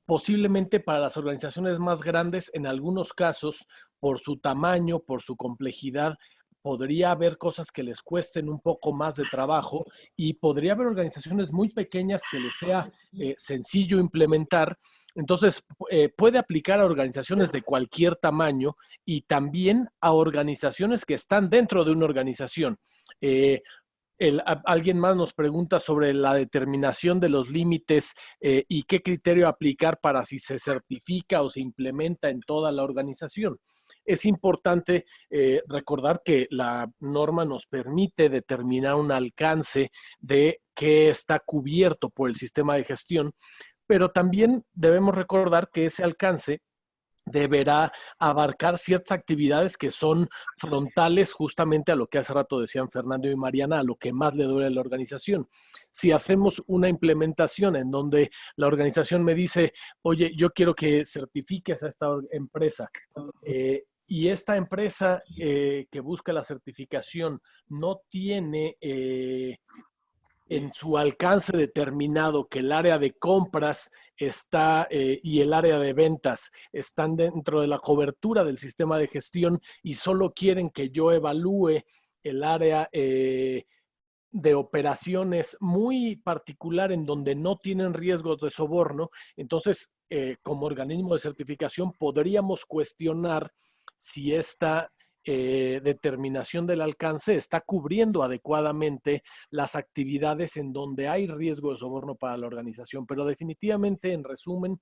posiblemente para las organizaciones más grandes, en algunos casos, por su tamaño, por su complejidad, podría haber cosas que les cuesten un poco más de trabajo y podría haber organizaciones muy pequeñas que les sea sencillo implementar. Entonces, puede aplicar a organizaciones de cualquier tamaño y también a organizaciones que están dentro de una organización. Alguien más nos pregunta sobre la determinación de los límites y qué criterio aplicar para si se certifica o se implementa en toda la organización. Es importante recordar que la norma nos permite determinar un alcance de qué está cubierto por el sistema de gestión, pero también debemos recordar que ese alcance deberá abarcar ciertas actividades que son frontales justamente a lo que hace rato decían Fernando y Mariana, a lo que más le duele a la organización. Si hacemos una implementación en donde la organización me dice, oye, yo quiero que certifiques a esta empresa, y esta empresa que busca la certificación no tiene en su alcance determinado que el área de compras está y el área de ventas están dentro de la cobertura del sistema de gestión y solo quieren que yo evalúe el área de operaciones muy particular en donde no tienen riesgos de soborno, entonces como organismo de certificación podríamos cuestionar si esta determinación del alcance está cubriendo adecuadamente las actividades en donde hay riesgo de soborno para la organización, pero definitivamente, en resumen,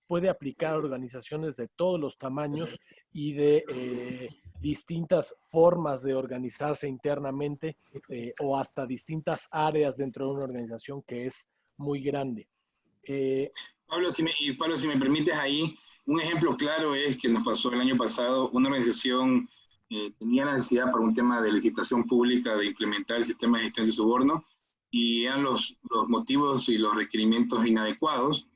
puede aplicar a organizaciones de todos los tamaños y de distintas formas de organizarse internamente o hasta distintas áreas dentro de una organización que es muy grande. Pablo, Pablo, si me permites ahí, un ejemplo claro es que nos pasó el año pasado, una organización tenía la necesidad por un tema de licitación pública de implementar el sistema de gestión de soborno y eran los motivos y los requerimientos inadecuados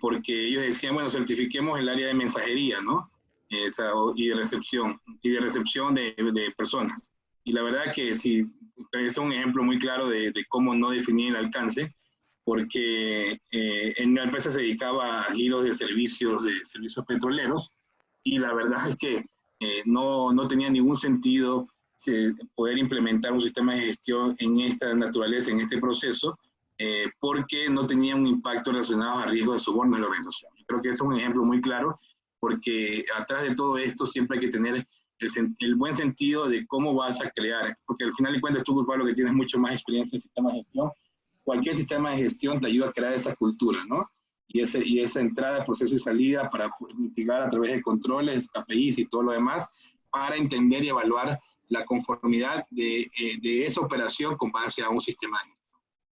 porque ellos decían, bueno, certifiquemos el área de mensajería, ¿no? Y de recepción de personas. Y la verdad que sí, es un ejemplo muy claro de cómo no definir el alcance, porque en una empresa se dedicaba a giros de servicios petroleros, y la verdad es que no tenía ningún sentido poder implementar un sistema de gestión en esta naturaleza, en este proceso, porque no tenía un impacto relacionado a riesgo de soborno en la organización. Yo creo que es un ejemplo muy claro, porque atrás de todo esto siempre hay que tener el buen sentido de cómo vas a crear, porque al final de cuentas tú, Pablo, que tienes mucho más experiencia en sistemas de gestión, cualquier sistema de gestión te ayuda a crear esa cultura, ¿no? Y esa entrada, proceso y salida para mitigar a través de controles, KPIs y todo lo demás, para entender y evaluar la conformidad de esa operación con base a un sistema de gestión.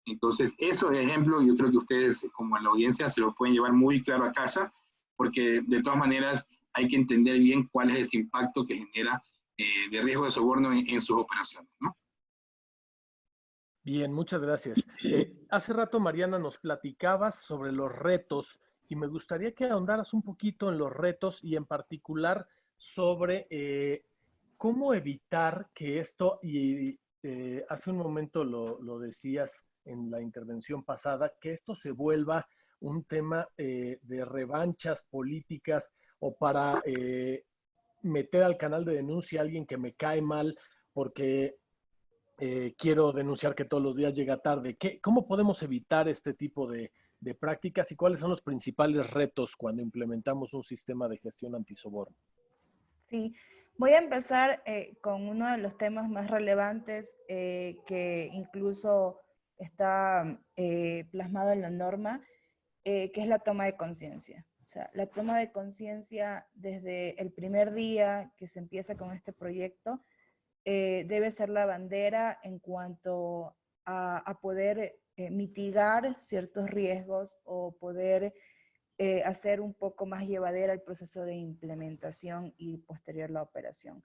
Entonces, esos ejemplos yo creo que ustedes, como en la audiencia, se lo pueden llevar muy claro a casa, porque de todas maneras hay que entender bien cuál es ese impacto que genera de riesgo de soborno en sus operaciones, ¿no? Bien, muchas gracias. Hace rato, Mariana, nos platicabas sobre los retos y me gustaría que ahondaras un poquito en los retos y en particular sobre cómo evitar que esto, y hace un momento lo decías en la intervención pasada, que esto se vuelva un tema de revanchas políticas o para meter al canal de denuncia a alguien que me cae mal porque quiero denunciar que todos los días llega tarde. ¿Cómo podemos evitar este tipo de prácticas y cuáles son los principales retos cuando implementamos un sistema de gestión antisoborno? Sí, voy a empezar con uno de los temas más relevantes que incluso está plasmado en la norma, que es la toma de conciencia. O sea, la toma de conciencia desde el primer día que se empieza con este proyecto debe ser la bandera en cuanto a poder mitigar ciertos riesgos o poder hacer un poco más llevadera el proceso de implementación y posterior la operación.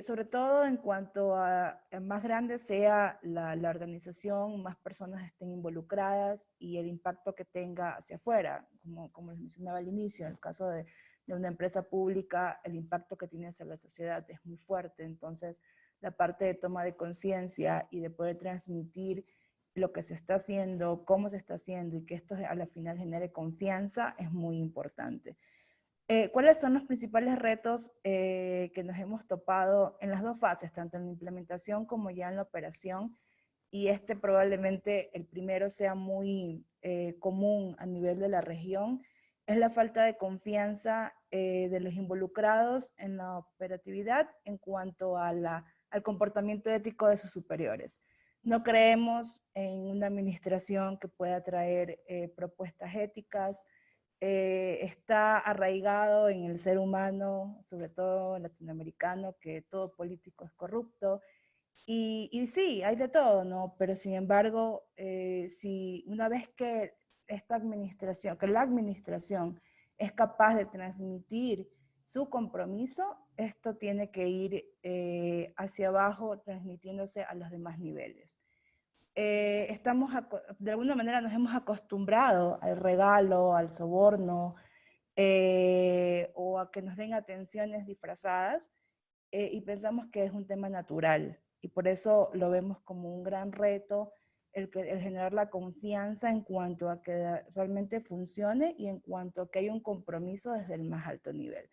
Sobre todo en cuanto a más grande sea la organización, más personas estén involucradas y el impacto que tenga hacia afuera, como les mencionaba al inicio, en el caso de una empresa pública, el impacto que tiene hacia la sociedad es muy fuerte. Entonces, la parte de toma de conciencia y de poder transmitir lo que se está haciendo, cómo se está haciendo y que esto a la final genere confianza es muy importante. ¿Cuáles son los principales retos que nos hemos topado en las dos fases, tanto en la implementación como ya en la operación? Y este probablemente el primero sea muy común a nivel de la región, es la falta de confianza de los involucrados en la operatividad en cuanto a al comportamiento ético de sus superiores. No creemos en una administración que pueda traer propuestas éticas. Está arraigado en el ser humano, sobre todo latinoamericano, que todo político es corrupto. Y sí, hay de todo, ¿no? Pero sin embargo, si una vez que la administración es capaz de transmitir su compromiso, esto tiene que ir hacia abajo, transmitiéndose a los demás niveles. De alguna manera nos hemos acostumbrado al regalo, al soborno, o a que nos den atenciones disfrazadas, y pensamos que es un tema natural. Y por eso lo vemos como un gran reto el generar la confianza en cuanto a que realmente funcione y en cuanto a que hay un compromiso desde el más alto nivel.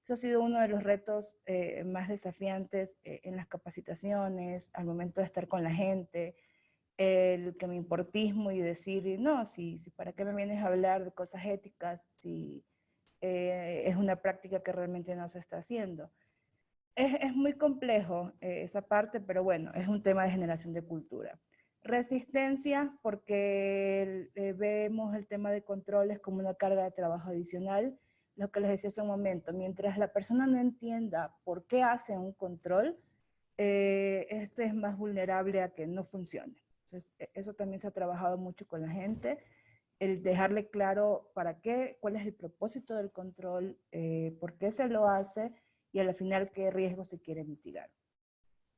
Esto ha sido uno de los retos más desafiantes en las capacitaciones, al momento de estar con la gente, el que me importismo y decir, no, si ¿para qué me vienes a hablar de cosas éticas si es una práctica que realmente no se está haciendo? Es muy complejo esa parte, pero bueno, es un tema de generación de cultura. Resistencia, porque vemos el tema de controles como una carga de trabajo adicional. Lo que les decía hace un momento, mientras la persona no entienda por qué hace un control, este es más vulnerable a que no funcione. Entonces, eso también se ha trabajado mucho con la gente, el dejarle claro para qué, cuál es el propósito del control, por qué se lo hace y al final qué riesgo se quiere mitigar.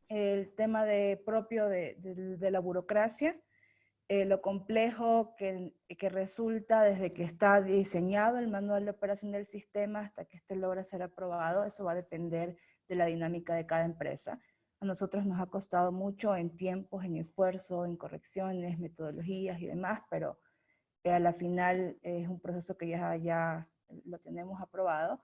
El tema propio de la burocracia, lo complejo que resulta desde que está diseñado el manual de operación del sistema hasta que este logra ser aprobado, eso va a depender de la dinámica de cada empresa. A nosotros nos ha costado mucho en tiempos, en esfuerzo, en correcciones, metodologías y demás, pero a la final es un proceso que ya lo tenemos aprobado.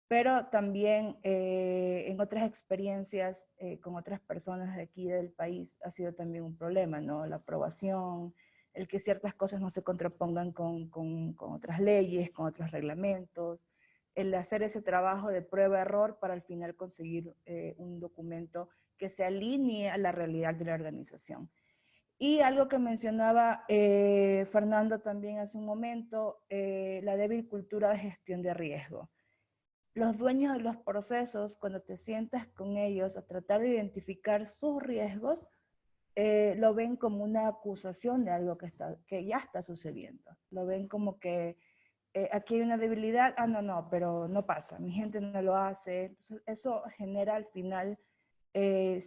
Pero también en otras experiencias con otras personas de aquí del país ha sido también un problema, ¿no? La aprobación, el que ciertas cosas no se contrapongan con otras leyes, con otros reglamentos, el hacer ese trabajo de prueba-error para al final conseguir un documento que se alinee a la realidad de la organización. Y algo que mencionaba Fernando también hace un momento, la débil cultura de gestión de riesgo. Los dueños de los procesos, cuando te sientas con ellos a tratar de identificar sus riesgos, lo ven como una acusación de algo que ya está sucediendo. Lo ven como que aquí hay una debilidad, no, pero no pasa, mi gente no lo hace. Entonces, eso genera al final que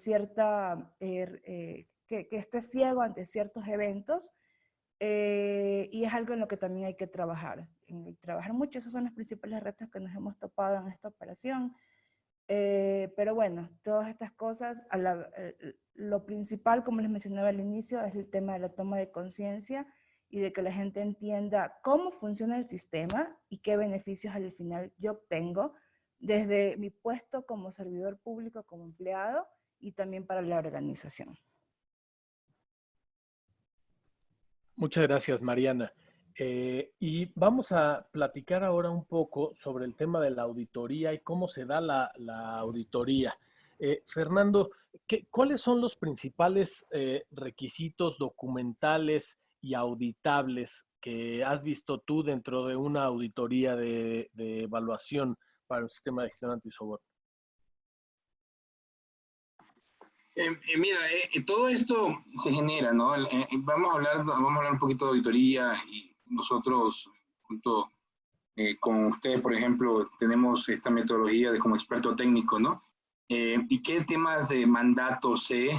esté ciego ante ciertos eventos, y es algo en lo que también hay que trabajar mucho. Esos son los principales retos que nos hemos topado en esta operación. Pero bueno, todas estas cosas, lo principal, como les mencionaba al inicio, es el tema de la toma de conciencia y de que la gente entienda cómo funciona el sistema y qué beneficios al final yo obtengo desde mi puesto como servidor público, como empleado, y también para la organización. Muchas gracias, Mariana. Y vamos a platicar ahora un poco sobre el tema de la auditoría y cómo se da la auditoría. Fernando, ¿cuáles son los principales requisitos documentales y auditables que has visto tú dentro de una auditoría de evaluación para el sistema de gestión antisoborno? Mira, todo esto se genera, ¿no? Vamos a hablar un poquito de auditoría y nosotros, junto con ustedes, por ejemplo, tenemos esta metodología de como experto técnico, ¿no? ¿Y qué temas de mandato se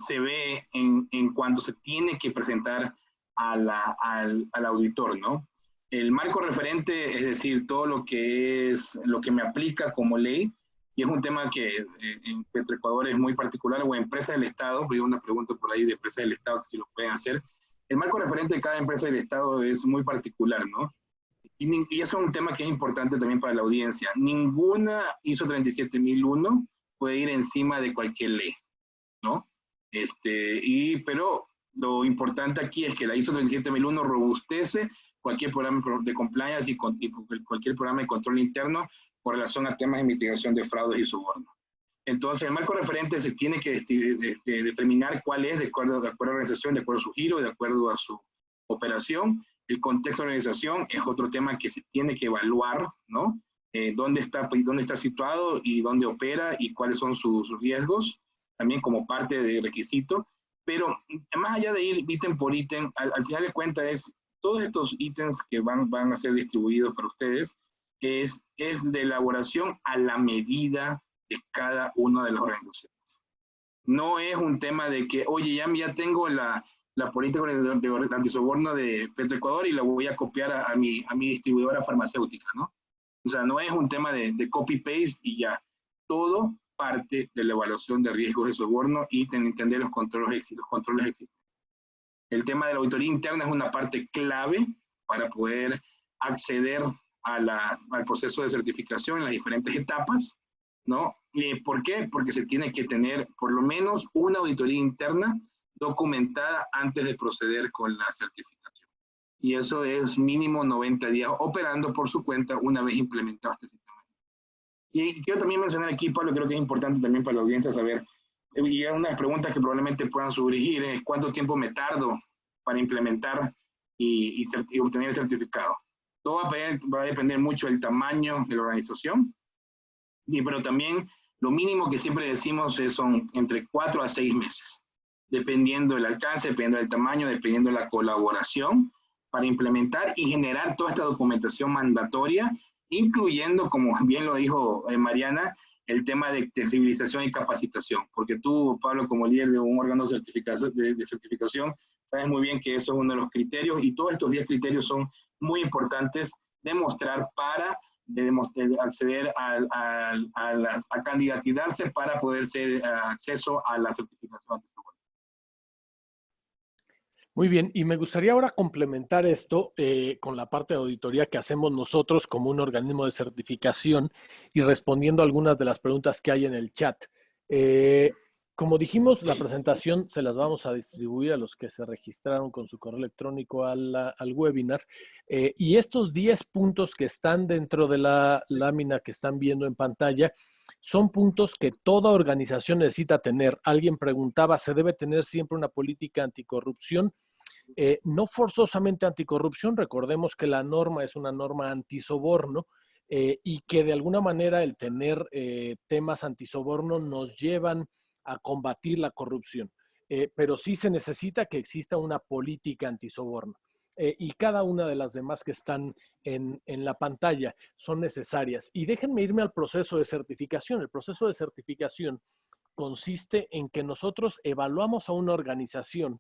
ve en cuanto se tiene que presentar al auditor, ¿no? El marco referente, es decir, todo lo que me aplica como ley, y es un tema que en Petroecuador es muy particular, o empresa del Estado, hay una pregunta por ahí de empresa del Estado que si lo pueden hacer. El marco referente de cada empresa del Estado es muy particular, ¿no? Y eso es un tema que es importante también para la audiencia. Ninguna ISO 37001 puede ir encima de cualquier ley, ¿no? Pero lo importante aquí es que la ISO 37001 robustece cualquier programa de compliance y cualquier programa de control interno con relación a temas de mitigación de fraudes y soborno. Entonces, el marco referente se tiene que determinar cuál es, de acuerdo a la organización, de acuerdo a su giro, de acuerdo a su operación. El contexto de la organización es otro tema que se tiene que evaluar, ¿no? Dónde está situado y dónde opera y cuáles son sus riesgos, también como parte del requisito. Pero más allá de ir ítem por ítem, al final de cuentas todos estos ítems que van a ser distribuidos para ustedes es de elaboración a la medida de cada una de las organizaciones. No es un tema de que, oye, ya tengo la política de antisoborno de Petroecuador y la voy a copiar a mi distribuidora farmacéutica, ¿no? O sea, no es un tema de copy-paste y ya. Todo parte de la evaluación de riesgos de soborno y entender los controles existentes. El tema de la auditoría interna es una parte clave para poder acceder al proceso de certificación en las diferentes etapas, ¿no? ¿Por qué? Porque se tiene que tener por lo menos una auditoría interna documentada antes de proceder con la certificación. Y eso es mínimo 90 días operando por su cuenta una vez implementado este sistema. Y quiero también mencionar aquí, Pablo, creo que es importante también para la audiencia saber, y una de las preguntas que probablemente puedan surgir es cuánto tiempo me tardo para implementar y obtener el certificado. Todo va a depender mucho del tamaño de la organización, pero también lo mínimo que siempre decimos son entre 4 a 6 meses, dependiendo del alcance, dependiendo del tamaño, dependiendo de la colaboración, para implementar y generar toda esta documentación mandatoria, incluyendo, como bien lo dijo Mariana, el tema de sensibilización y capacitación, porque tú, Pablo, como líder de un órgano de certificación, sabes muy bien que eso es uno de los criterios, y todos estos 10 criterios son muy importantes de mostrar para acceder a candidatarse para poder ser acceso a la certificación. Muy bien, y me gustaría ahora complementar esto con la parte de auditoría que hacemos nosotros como un organismo de certificación y respondiendo a algunas de las preguntas que hay en el chat. Como dijimos, la presentación se las vamos a distribuir a los que se registraron con su correo electrónico al webinar. Y estos 10 puntos que están dentro de la lámina que están viendo en pantalla son puntos que toda organización necesita tener. Alguien preguntaba, ¿se debe tener siempre una política anticorrupción? No forzosamente anticorrupción, recordemos que la norma es una norma antisoborno y que de alguna manera el tener temas antisoborno nos llevan a combatir la corrupción, pero sí se necesita que exista una política antisoborno. Y cada una de las demás que están en la pantalla son necesarias. Y déjenme irme al proceso de certificación. El proceso de certificación consiste en que nosotros evaluamos a una organización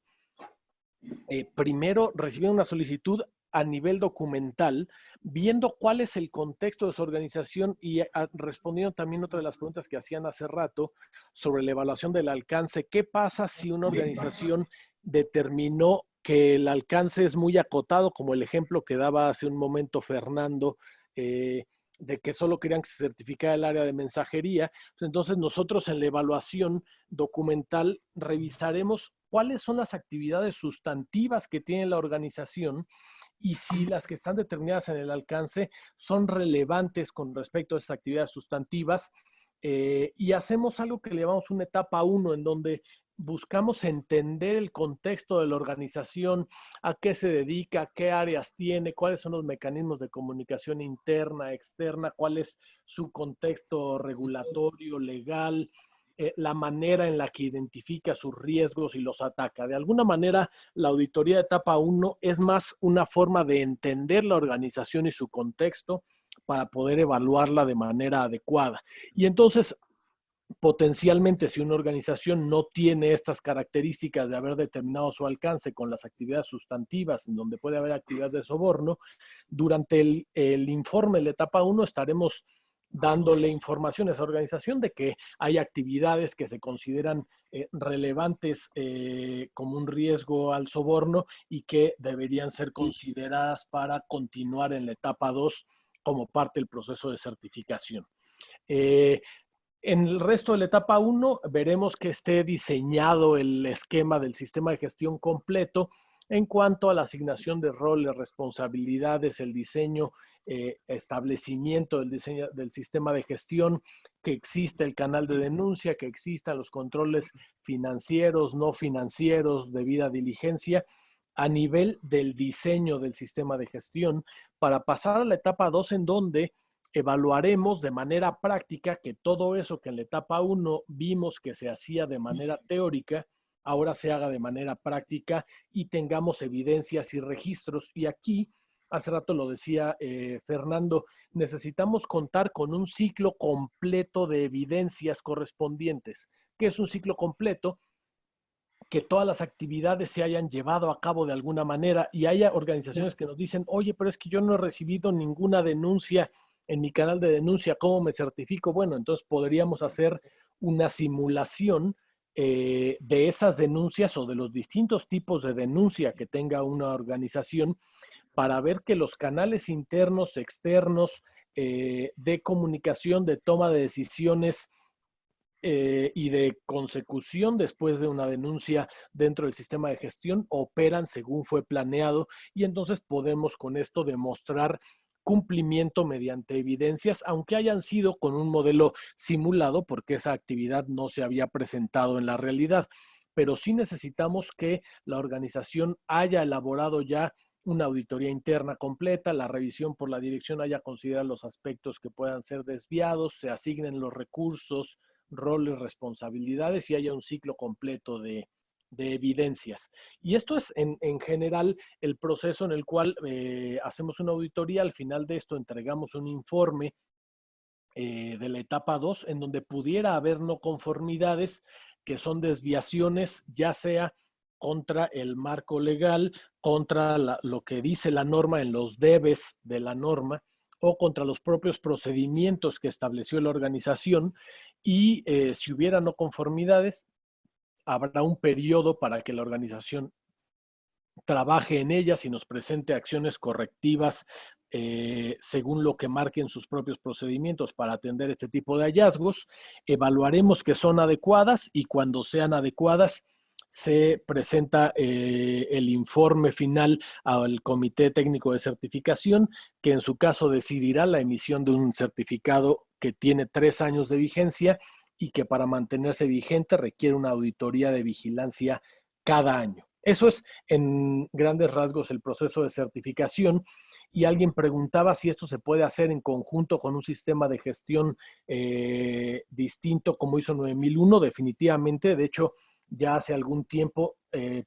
primero recibiendo una solicitud a nivel documental, viendo cuál es el contexto de su organización y respondiendo también otra de las preguntas que hacían hace rato sobre la evaluación del alcance. ¿Qué pasa si una organización determinó que el alcance es muy acotado, como el ejemplo que daba hace un momento Fernando, de que solo querían que se certificara el área de mensajería? Entonces nosotros en la evaluación documental revisaremos cuáles son las actividades sustantivas que tiene la organización y si las que están determinadas en el alcance son relevantes con respecto a esas actividades sustantivas. Y hacemos algo que le llamamos una etapa 1, en donde buscamos entender el contexto de la organización, a qué se dedica, qué áreas tiene, cuáles son los mecanismos de comunicación interna, externa, cuál es su contexto regulatorio, legal, la manera en la que identifica sus riesgos y los ataca. De alguna manera, la auditoría de etapa 1 es más una forma de entender la organización y su contexto para poder evaluarla de manera adecuada. Y entonces, potencialmente, si una organización no tiene estas características de haber determinado su alcance con las actividades sustantivas, en donde puede haber actividad de soborno, durante el informe de la etapa 1 estaremos dándole información a esa organización de que hay actividades que se consideran relevantes como un riesgo al soborno y que deberían ser consideradas para continuar en la etapa 2 como parte del proceso de certificación. En el resto de la etapa 1 veremos que esté diseñado el esquema del sistema de gestión completo en cuanto a la asignación de roles, responsabilidades, el diseño, establecimiento del diseño del sistema de gestión, que exista el canal de denuncia, que existan los controles financieros, no financieros, debida diligencia, a nivel del diseño del sistema de gestión, para pasar a la etapa 2, en donde evaluaremos de manera práctica que todo eso que en la etapa 1 vimos que se hacía de manera teórica, ahora se haga de manera práctica y tengamos evidencias y registros. Y aquí, hace rato lo decía Fernando, necesitamos contar con un ciclo completo de evidencias correspondientes. ¿Qué es un ciclo completo? Que todas las actividades se hayan llevado a cabo de alguna manera, y haya organizaciones que nos dicen, oye, pero es que yo no he recibido ninguna denuncia en mi canal de denuncia, ¿cómo me certifico? Bueno, entonces podríamos hacer una simulación de esas denuncias o de los distintos tipos de denuncia que tenga una organización para ver que los canales internos, externos, de comunicación, de toma de decisiones y de consecución después de una denuncia dentro del sistema de gestión operan según fue planeado, y entonces podemos con esto demostrar cumplimiento mediante evidencias, aunque hayan sido con un modelo simulado, porque esa actividad no se había presentado en la realidad. Pero sí necesitamos que la organización haya elaborado ya una auditoría interna completa, la revisión por la dirección haya considerado los aspectos que puedan ser desviados, se asignen los recursos, roles, responsabilidades y haya un ciclo completo de evidencias. Y esto es en general el proceso en el cual hacemos una auditoría, al final de esto entregamos un informe de la etapa 2 en donde pudiera haber no conformidades, que son desviaciones, ya sea contra el marco legal, contra lo que dice la norma en los debes de la norma, o contra los propios procedimientos que estableció la organización, y si hubiera no conformidades, habrá un periodo para que la organización trabaje en ellas y nos presente acciones correctivas según lo que marquen sus propios procedimientos para atender este tipo de hallazgos. Evaluaremos que son adecuadas y cuando sean adecuadas se presenta el informe final al Comité Técnico de Certificación, que en su caso decidirá la emisión de un certificado que tiene 3 años de vigencia y que para mantenerse vigente requiere una auditoría de vigilancia cada año. Eso es en grandes rasgos el proceso de certificación, y alguien preguntaba si esto se puede hacer en conjunto con un sistema de gestión distinto como ISO 9001. Definitivamente, de hecho, ya hace algún tiempo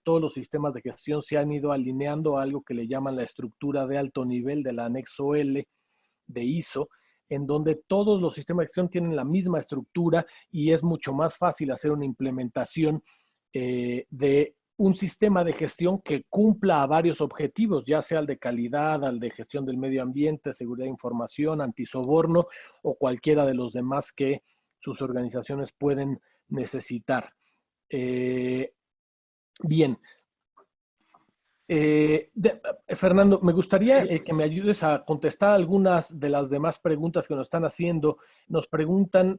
todos los sistemas de gestión se han ido alineando a algo que le llaman la estructura de alto nivel del anexo L de ISO, en donde todos los sistemas de gestión tienen la misma estructura y es mucho más fácil hacer una implementación de un sistema de gestión que cumpla a varios objetivos, ya sea el de calidad, al de gestión del medio ambiente, seguridad de información, antisoborno o cualquiera de los demás que sus organizaciones pueden necesitar. Bien. Fernando, me gustaría que me ayudes a contestar algunas de las demás preguntas que nos están haciendo. Nos preguntan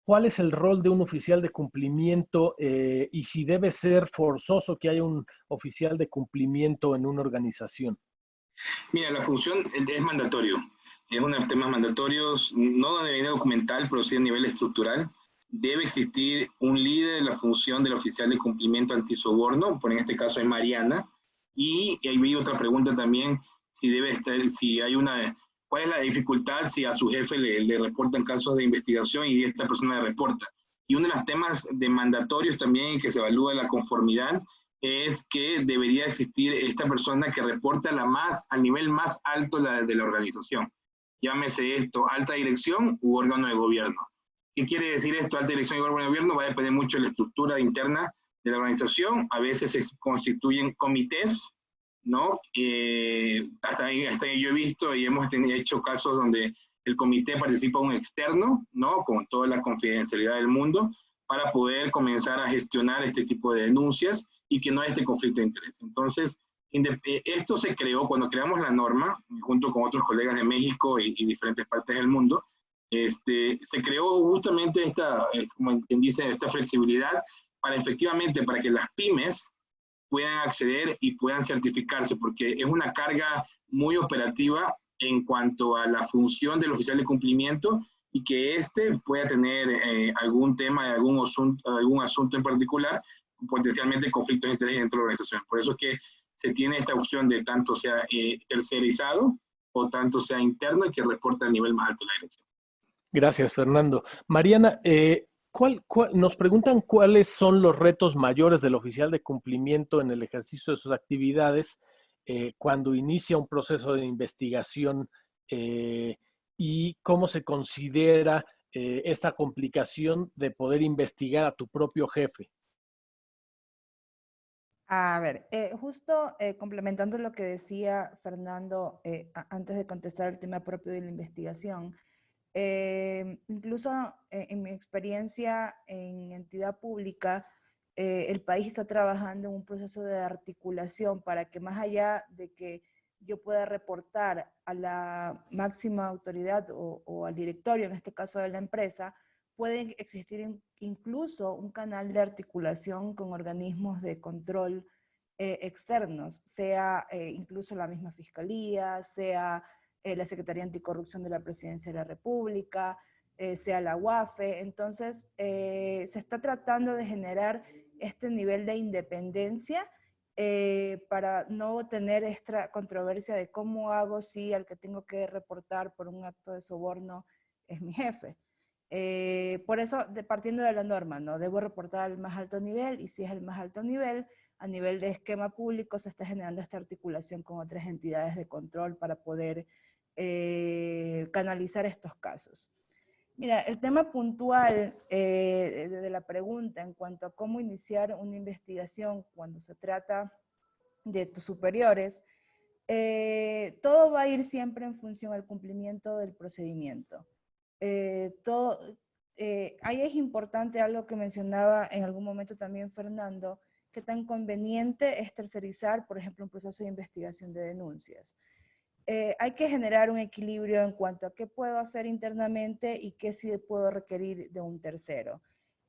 cuál es el rol de un oficial de cumplimiento y si debe ser forzoso que haya un oficial de cumplimiento en una organización. Mira, la función es mandatorio. Es uno de los temas mandatorios, no a nivel documental, pero sí a nivel estructural. Debe existir un líder de la función del oficial de cumplimiento antisoborno, por en este caso es Mariana. Y ahí vi otra pregunta también, si debe estar, si hay una, ¿cuál es la dificultad si a su jefe le reportan casos de investigación y esta persona le reporta? Y uno de los temas de mandatorios también que se evalúa la conformidad es que debería existir esta persona que reporta al nivel más alto de la organización. Llámese esto alta dirección u órgano de gobierno. ¿Qué quiere decir esto? Alta dirección y órgano de gobierno va a depender mucho de la estructura interna de la organización. A veces se constituyen comités, ¿no? Hasta ahí yo he visto y hemos hecho casos donde el comité participa un externo, ¿no? Con toda la confidencialidad del mundo, para poder comenzar a gestionar este tipo de denuncias y que no haya este conflicto de interés. Entonces, esto se creó cuando creamos la norma, junto con otros colegas de México y diferentes partes del mundo. Se creó justamente esta, como quien dice, esta flexibilidad para efectivamente, para que las pymes puedan acceder y puedan certificarse, porque es una carga muy operativa en cuanto a la función del oficial de cumplimiento y que pueda tener algún tema, algún asunto en particular, potencialmente conflictos de interés dentro de la organización. Por eso es que se tiene esta opción de tanto sea tercerizado o tanto sea interno y que reporte a nivel más alto de la dirección. Gracias, Fernando. Mariana, nos preguntan cuáles son los retos mayores del oficial de cumplimiento en el ejercicio de sus actividades cuando inicia un proceso de investigación y cómo se considera esta complicación de poder investigar a tu propio jefe. A ver, justo complementando lo que decía Fernando antes de contestar el tema propio de la investigación, incluso en mi experiencia en entidad pública, el país está trabajando en un proceso de articulación para que más allá de que yo pueda reportar a la máxima autoridad o al directorio, en este caso de la empresa, puede existir incluso un canal de articulación con organismos de control externos, sea incluso la misma Fiscalía, sea la Secretaría Anticorrupción de la Presidencia de la República, sea la UAFE. Entonces, se está tratando de generar este nivel de independencia para no tener esta controversia de cómo hago si al que tengo que reportar por un acto de soborno es mi jefe. Por eso, partiendo de la norma, ¿no? Debo reportar al más alto nivel, y si es el más alto nivel, a nivel de esquema público se está generando esta articulación con otras entidades de control para poder canalizar estos casos. Mira, el tema puntual de la pregunta en cuanto a cómo iniciar una investigación cuando se trata de tus superiores, todo va a ir siempre en función al cumplimiento del procedimiento. Ahí es importante algo que mencionaba en algún momento también Fernando, que tan conveniente es tercerizar, por ejemplo, un proceso de investigación de denuncias. Hay que generar un equilibrio en cuanto a qué puedo hacer internamente y qué sí puedo requerir de un tercero.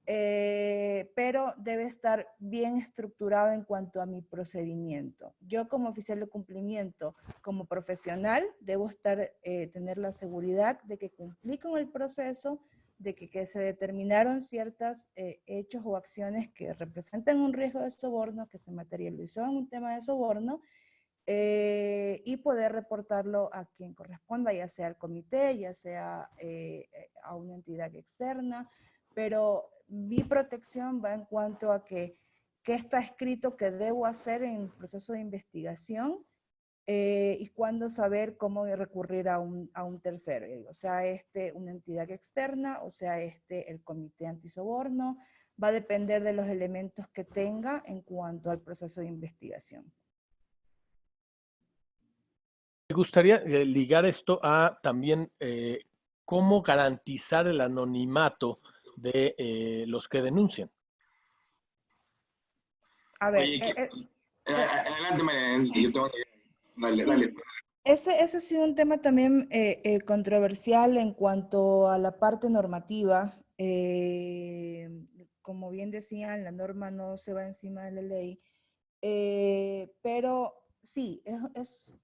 Pero debe estar bien estructurado en cuanto a mi procedimiento. Yo como oficial de cumplimiento, como profesional, debo tener la seguridad de que cumplí con el proceso, de que se determinaron ciertos hechos o acciones que representan un riesgo de soborno, que se materializó en un tema de soborno, y poder reportarlo a quien corresponda, ya sea al comité, ya sea a una entidad externa, pero mi protección va en cuanto a qué está escrito que debo hacer en el proceso de investigación y cuándo saber cómo recurrir a un tercero, o sea, una entidad externa, o sea, el comité antisoborno, va a depender de los elementos que tenga en cuanto al proceso de investigación. Me gustaría ligar esto a también cómo garantizar el anonimato de los que denuncian. A ver, adelante, María, yo tengo que... Dale, sí, dale. Ese ha sido un tema también controversial en cuanto a la parte normativa. Como bien decían, la norma no se va encima de la ley, pero sí, es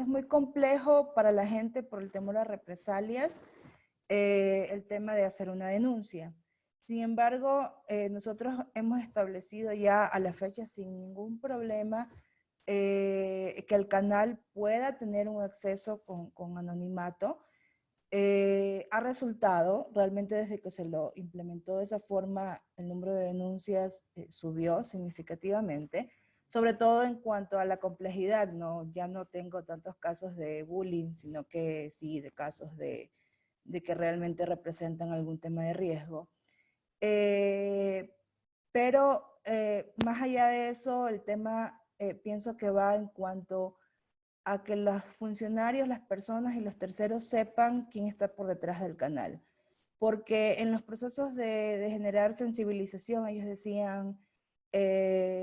muy complejo para la gente por el temor a represalias, el tema de hacer una denuncia. Sin embargo, nosotros hemos establecido ya a la fecha sin ningún problema que el canal pueda tener un acceso con anonimato. Ha resultado, realmente desde que se lo implementó de esa forma, el número de denuncias subió significativamente, sobre todo en cuanto a la complejidad, ¿no? Ya no tengo tantos casos de bullying, sino que sí, de casos de que realmente representan algún tema de riesgo. Pero más allá de eso, el tema pienso que va en cuanto a que los funcionarios, las personas y los terceros sepan quién está por detrás del canal. Porque en los procesos de generar sensibilización, ellos decían,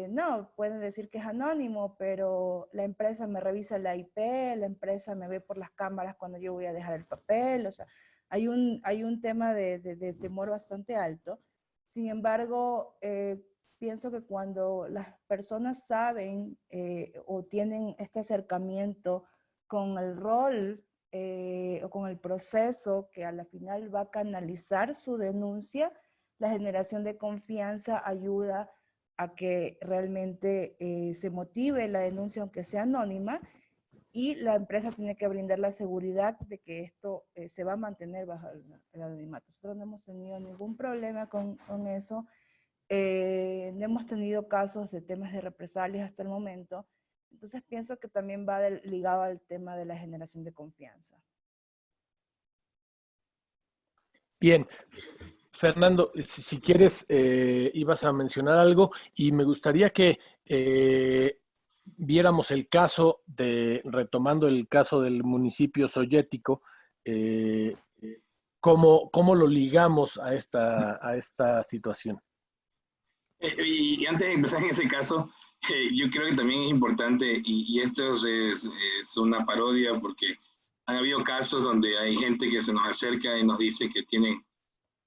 no, pueden decir que es anónimo, pero la empresa me revisa la IP, la empresa me ve por las cámaras cuando yo voy a dejar el papel, o sea, hay un tema de temor bastante alto. Sin embargo, pienso que cuando las personas saben o tienen este acercamiento con el rol o con el proceso que a la final va a canalizar su denuncia, la generación de confianza ayuda a que realmente se motive la denuncia, aunque sea anónima, y la empresa tiene que brindar la seguridad de que esto se va a mantener bajo el anonimato. Nosotros no hemos tenido ningún problema con eso. No hemos tenido casos de temas de represalias hasta el momento. Entonces pienso que también va ligado al tema de la generación de confianza. Bien. Fernando, si quieres, ibas a mencionar algo y me gustaría que viéramos el caso retomando el caso del municipio soviético, cómo lo ligamos a esta situación. Y antes de empezar en ese caso, Yo creo que también es importante, y esto es una parodia, porque han habido casos donde hay gente que se nos acerca y nos dice que tiene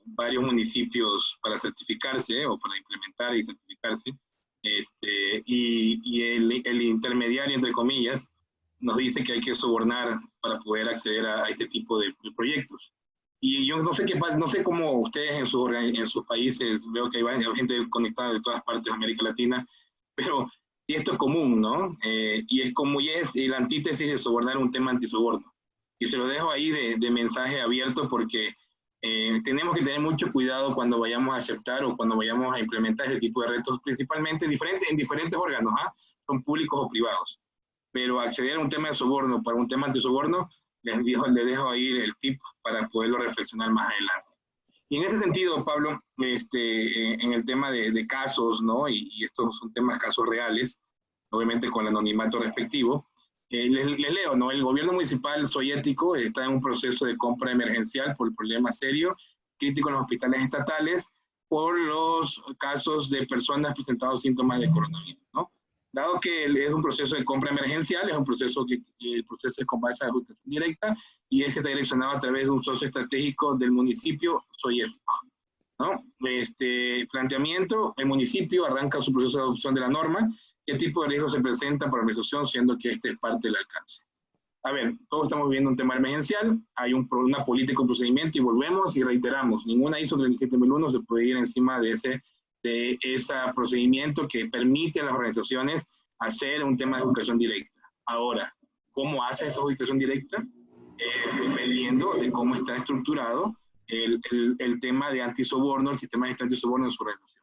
varios municipios para certificarse o para implementar y certificarse, y el intermediario, entre comillas, nos dice que hay que sobornar para poder acceder a este tipo de proyectos. Y yo no sé qué pasa, no sé cómo ustedes en sus países, veo que hay gente conectada de todas partes de América Latina, pero y esto es común, ¿no? Y es como y es la antítesis de sobornar un tema antisoborno. Y se lo dejo ahí de mensaje abierto porque tenemos que tener mucho cuidado cuando vayamos a aceptar o cuando vayamos a implementar este tipo de retos, principalmente en diferentes órganos, ¿ah? Son públicos o privados. Pero acceder a un tema de soborno para un tema antisoborno, les dejo ahí el tip para poderlo reflexionar más adelante. Y en ese sentido, Pablo, en el tema de casos, ¿no? Y estos son temas, casos reales, obviamente con el anonimato respectivo, les leo, ¿no? El gobierno municipal soviético está en un proceso de compra emergencial por el problema serio, crítico en los hospitales estatales, por los casos de personas presentando síntomas de coronavirus, ¿no? Dado que es un proceso de compra emergencial, es un proceso que el proceso es con base a adjudicación directa y ese está direccionado a través de un socio estratégico del municipio soviético, ¿no? Planteamiento, el municipio arranca su proceso de adopción de la norma, qué tipo de riesgo se presenta para la organización, siendo que este es parte del alcance. A ver, todos estamos viviendo un tema emergencial, hay una política, un procedimiento, y volvemos y reiteramos, ninguna ISO 37001 se puede ir encima de ese procedimiento que permite a las organizaciones hacer un tema de educación directa. Ahora, ¿cómo hace esa educación directa? Dependiendo de cómo está estructurado el tema de antisoborno, el sistema de antisoborno en su organización.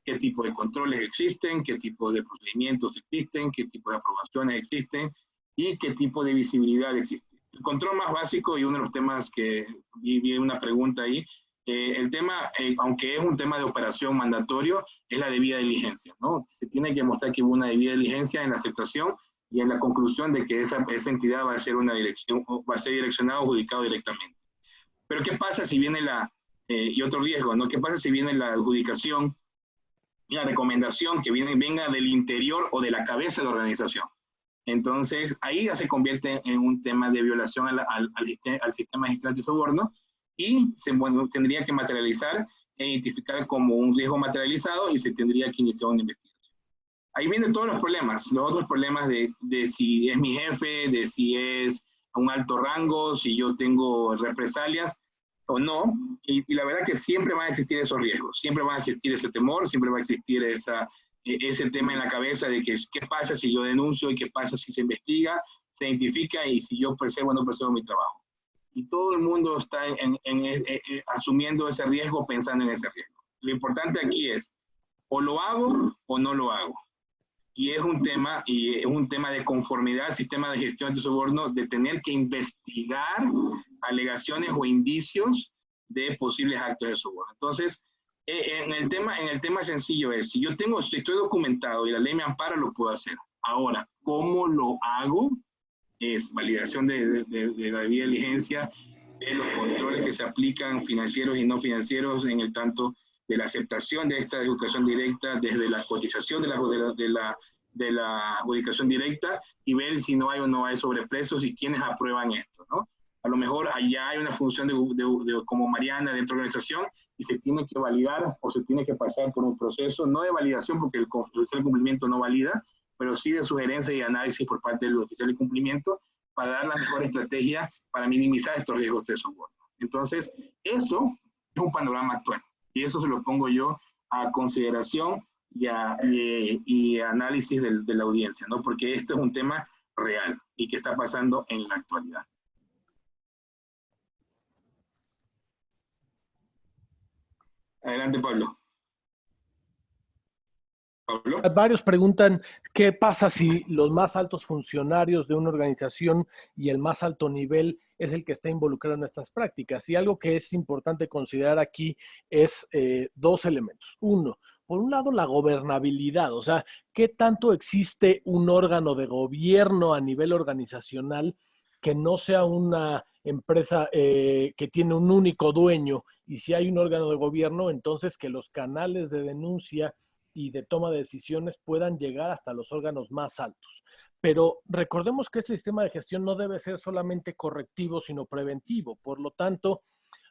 ¿Qué tipo de controles existen? ¿Qué tipo de procedimientos existen? ¿Qué tipo de aprobaciones existen? ¿Y qué tipo de visibilidad existe? El control más básico, y uno de los temas que vi una pregunta ahí, el tema, aunque es un tema de operación mandatorio, es la debida diligencia, ¿no? Se tiene que mostrar que hubo una debida diligencia en la aceptación y en la conclusión de que esa entidad va a ser direccionada o adjudicada directamente. Pero ¿qué pasa si viene y otro riesgo, ¿no? ¿Qué pasa si viene la adjudicación y la recomendación que venga del interior o de la cabeza de la organización? Entonces, ahí ya se convierte en un tema de violación al sistema de gestión de soborno, y tendría que materializar e identificar como un riesgo materializado y se tendría que iniciar una investigación. Ahí vienen todos los problemas, los otros problemas de si es mi jefe, de si es a un alto rango, si yo tengo represalias o no, y la verdad que siempre van a existir esos riesgos, siempre va a existir ese temor, siempre va a existir ese tema en la cabeza de que qué pasa si yo denuncio y qué pasa si se investiga, se identifica y si yo percebo o no percebo mi trabajo. Y todo el mundo está asumiendo ese riesgo, pensando en ese riesgo. Lo importante aquí es, o lo hago o no lo hago. Y es un tema de conformidad al sistema de gestión de soborno, de tener que investigar alegaciones o indicios de posibles actos de soborno. Entonces, en el tema sencillo es, si estoy documentado y la ley me ampara, lo puedo hacer. Ahora, ¿cómo lo hago? Es validación de la debida diligencia, de los controles que se aplican financieros y no financieros, en el tanto de la aceptación de esta educación directa, desde la cotización de la adjudicación directa, y ver si no hay o no hay sobreprecios y quiénes aprueban esto, ¿no? A lo mejor allá hay una función como Mariana dentro de la organización y se tiene que validar o se tiene que pasar por un proceso, no de validación porque el cumplimiento no valida, pero sí de sugerencia y análisis por parte del oficial de cumplimiento para dar la mejor estrategia para minimizar estos riesgos de soborno. Entonces, eso es un panorama actual y eso se lo pongo yo a consideración y análisis de la audiencia, ¿no? Porque esto es un tema real y que está pasando en la actualidad. Adelante, Pablo. Pablo. Varios preguntan qué pasa si los más altos funcionarios de una organización y el más alto nivel es el que está involucrado en estas prácticas. Y algo que es importante considerar aquí es dos elementos. Uno, por un lado, la gobernabilidad, o sea, ¿qué tanto existe un órgano de gobierno a nivel organizacional que no sea una empresa que tiene un único dueño? Y si hay un órgano de gobierno, entonces que los canales de denuncia y de toma de decisiones puedan llegar hasta los órganos más altos. Pero recordemos que este sistema de gestión no debe ser solamente correctivo, sino preventivo. Por lo tanto,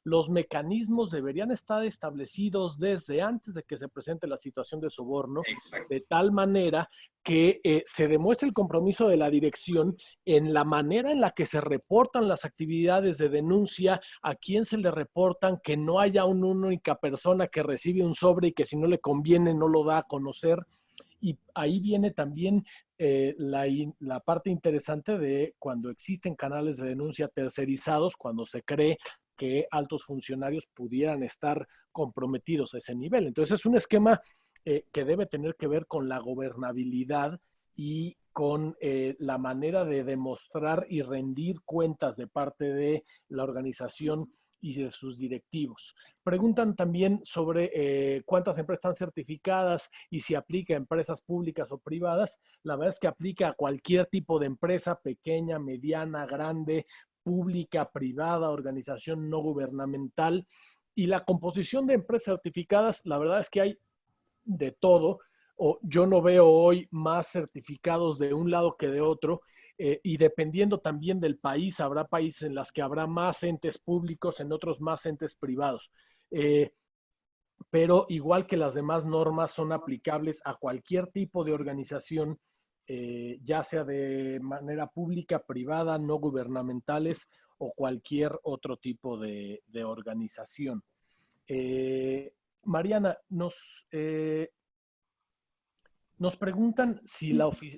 los mecanismos deberían estar establecidos desde antes de que se presente la situación de soborno, Exacto. de tal manera que se demuestre el compromiso de la dirección en la manera en la que se reportan las actividades de denuncia, a quién se le reportan, que no haya una única persona que recibe un sobre y que si no le conviene no lo da a conocer. Y ahí viene también la parte interesante de cuando existen canales de denuncia tercerizados, cuando se cree que altos funcionarios pudieran estar comprometidos a ese nivel. Entonces es un esquema que debe tener que ver con la gobernabilidad y con la manera de demostrar y rendir cuentas de parte de la organización y de sus directivos. Preguntan también sobre cuántas empresas están certificadas y si aplica a empresas públicas o privadas. La verdad es que aplica a cualquier tipo de empresa, pequeña, mediana, grande, pública, privada, organización no gubernamental. Y la composición de empresas certificadas, la verdad es que hay de todo. O yo no veo hoy más certificados de un lado que de otro. Y dependiendo también del país, habrá países en los que habrá más entes públicos, en otros más entes privados. Pero igual que las demás normas son aplicables a cualquier tipo de organización, ya sea de manera pública, privada, no gubernamentales o cualquier otro tipo de organización. Mariana, nos preguntan si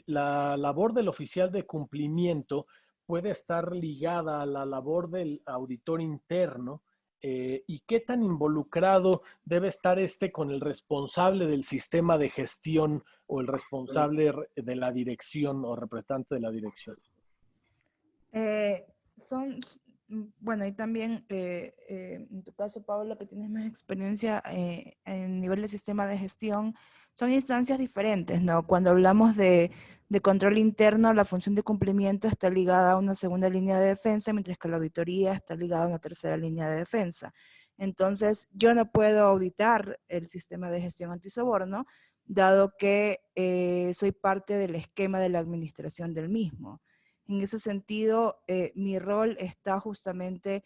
la labor del oficial de cumplimiento puede estar ligada a la labor del auditor interno y qué tan involucrado debe estar con el responsable del sistema de gestión o el responsable de la dirección o representante de la dirección. Son, bueno, y también en tu caso, Pablo, que tienes más experiencia en nivel de sistema de gestión, son instancias diferentes, ¿no? Cuando hablamos de control interno, la función de cumplimiento está ligada a una segunda línea de defensa, mientras que la auditoría está ligada a una tercera línea de defensa. Entonces, yo no puedo auditar el sistema de gestión antisoborno, dado que soy parte del esquema de la administración del mismo. En ese sentido, mi rol está justamente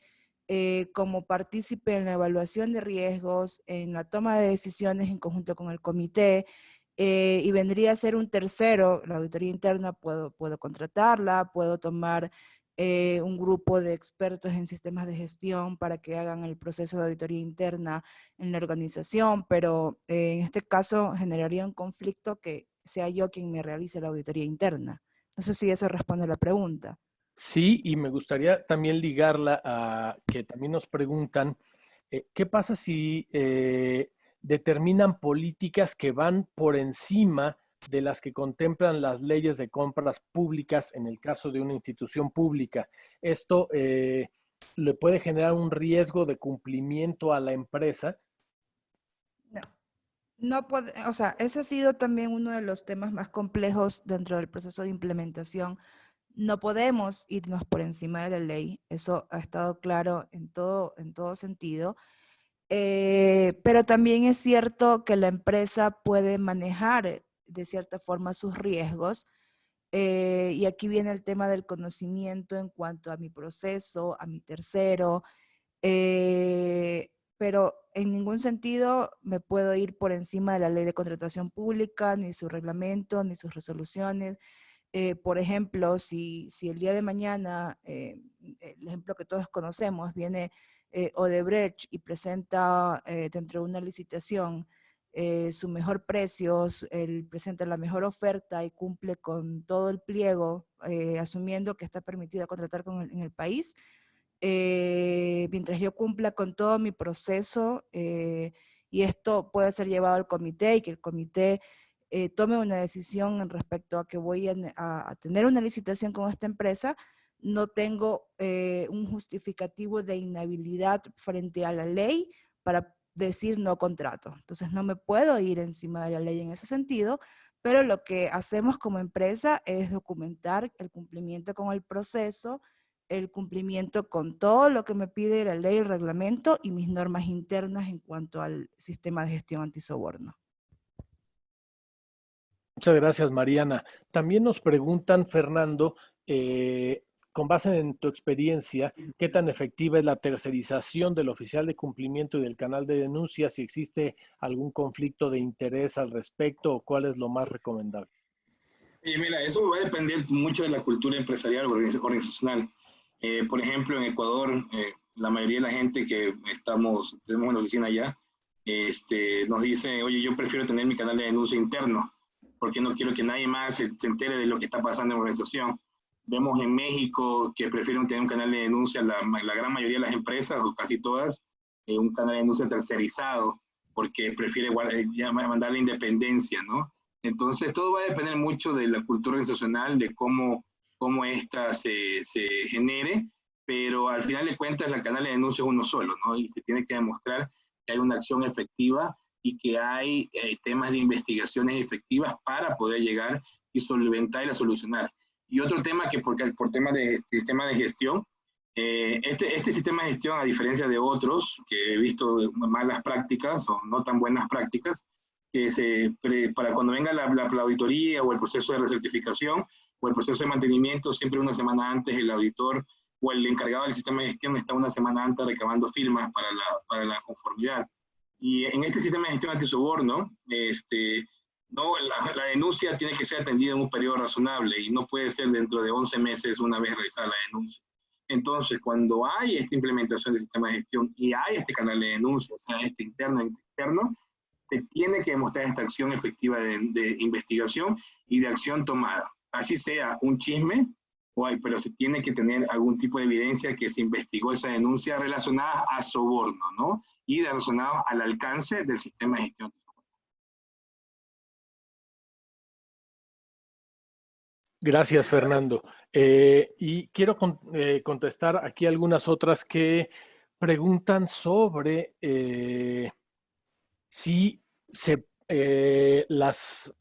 como partícipe en la evaluación de riesgos, en la toma de decisiones en conjunto con el comité, y vendría a ser un tercero, la auditoría interna puedo contratarla, puedo tomar un grupo de expertos en sistemas de gestión para que hagan el proceso de auditoría interna en la organización, pero en este caso generaría un conflicto que sea yo quien me realice la auditoría interna. No sé si eso responde a la pregunta. Sí, y me gustaría también ligarla a que también nos preguntan, ¿qué pasa si determinan políticas que van por encima de las que contemplan las leyes de compras públicas en el caso de una institución pública? Esto le puede generar un riesgo de cumplimiento a la empresa. No, no puede, o sea, ese ha sido también uno de los temas más complejos dentro del proceso de implementación. No podemos irnos por encima de la ley, eso ha estado claro en todo sentido. Pero también es cierto que la empresa puede manejar de cierta forma sus riesgos. Y aquí viene el tema del conocimiento en cuanto a mi proceso, a mi tercero, pero en ningún sentido me puedo ir por encima de la ley de contratación pública, ni su reglamento, ni sus resoluciones. Por ejemplo, si el día de mañana, el ejemplo que todos conocemos, viene Odebrecht y presenta dentro de una licitación su mejor precio, él presenta la mejor oferta y cumple con todo el pliego, asumiendo que está permitido contratar en el país, mientras yo cumpla con todo mi proceso, y esto puede ser llevado al comité y que el comité tome una decisión en respecto a que voy a tener una licitación con esta empresa, no tengo un justificativo de inhabilidad frente a la ley para decir no contrato. Entonces no me puedo ir encima de la ley en ese sentido, pero lo que hacemos como empresa es documentar el cumplimiento con el proceso, el cumplimiento con todo lo que me pide la ley, el reglamento y mis normas internas en cuanto al sistema de gestión antisoborno. Muchas gracias, Mariana. También nos preguntan, Fernando, con base en tu experiencia, ¿qué tan efectiva es la tercerización del oficial de cumplimiento y del canal de denuncia? Si existe algún conflicto de interés al respecto o cuál es lo más recomendable. Y mira, eso va a depender mucho de la cultura empresarial organizacional. Por ejemplo, en Ecuador, la mayoría de la gente que tenemos en la oficina allá, nos dice, oye, yo prefiero tener mi canal de denuncia interno, porque no quiero que nadie más se entere de lo que está pasando en la organización. Vemos en México que prefieren tener un canal de denuncia, la gran mayoría de las empresas, o casi todas, un canal de denuncia tercerizado, porque prefiere mandarle independencia, ¿no? Entonces, todo va a depender mucho de la cultura organizacional, de cómo ésta se genere, pero al final de cuentas, el canal de denuncia es uno solo, ¿no? Y se tiene que demostrar que hay una acción efectiva y que hay temas de investigaciones efectivas para poder llegar y solventar y solucionar. Y otro tema que por temas de sistema de gestión, este sistema de gestión, a diferencia de otros que he visto malas prácticas o no tan buenas prácticas, para cuando venga la auditoría o el proceso de recertificación o el proceso de mantenimiento, siempre una semana antes el auditor o el encargado del sistema de gestión está una semana antes recabando firmas para la conformidad. Y en este sistema de gestión antisoborno, no, la denuncia tiene que ser atendida en un periodo razonable y no puede ser dentro de 11 meses una vez realizada la denuncia. Entonces, cuando hay esta implementación del sistema de gestión y hay este canal de denuncia, o sea, interno y externo, se tiene que demostrar esta acción efectiva de investigación y de acción tomada. Así sea un chisme, pero se tiene que tener algún tipo de evidencia que se investigó esa denuncia relacionada a soborno, ¿no? Y relacionada al alcance del sistema de gestión. Gracias, Fernando. Y quiero contestar aquí algunas otras que preguntan sobre si las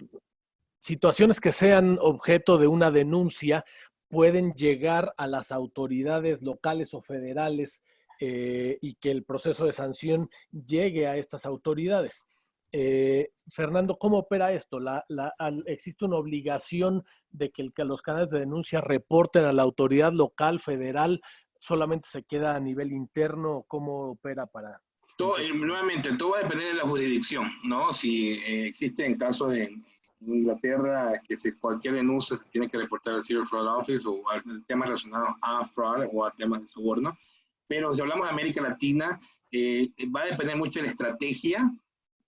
situaciones que sean objeto de una denuncia pueden llegar a las autoridades locales o federales y que el proceso de sanción llegue a estas autoridades. Fernando, ¿cómo opera esto? ¿Existe una obligación de que los canales de denuncia reporten a la autoridad local, federal? ¿Solamente se queda a nivel interno? ¿Cómo opera para...? Nuevamente, todo va a depender de la jurisdicción, ¿no? Si existen casos en Inglaterra que cualquier denuncia se tiene que reportar al Zero Fraud Office o a temas relacionados a fraud o a temas de soborno. Pero si hablamos de América Latina, va a depender mucho de la estrategia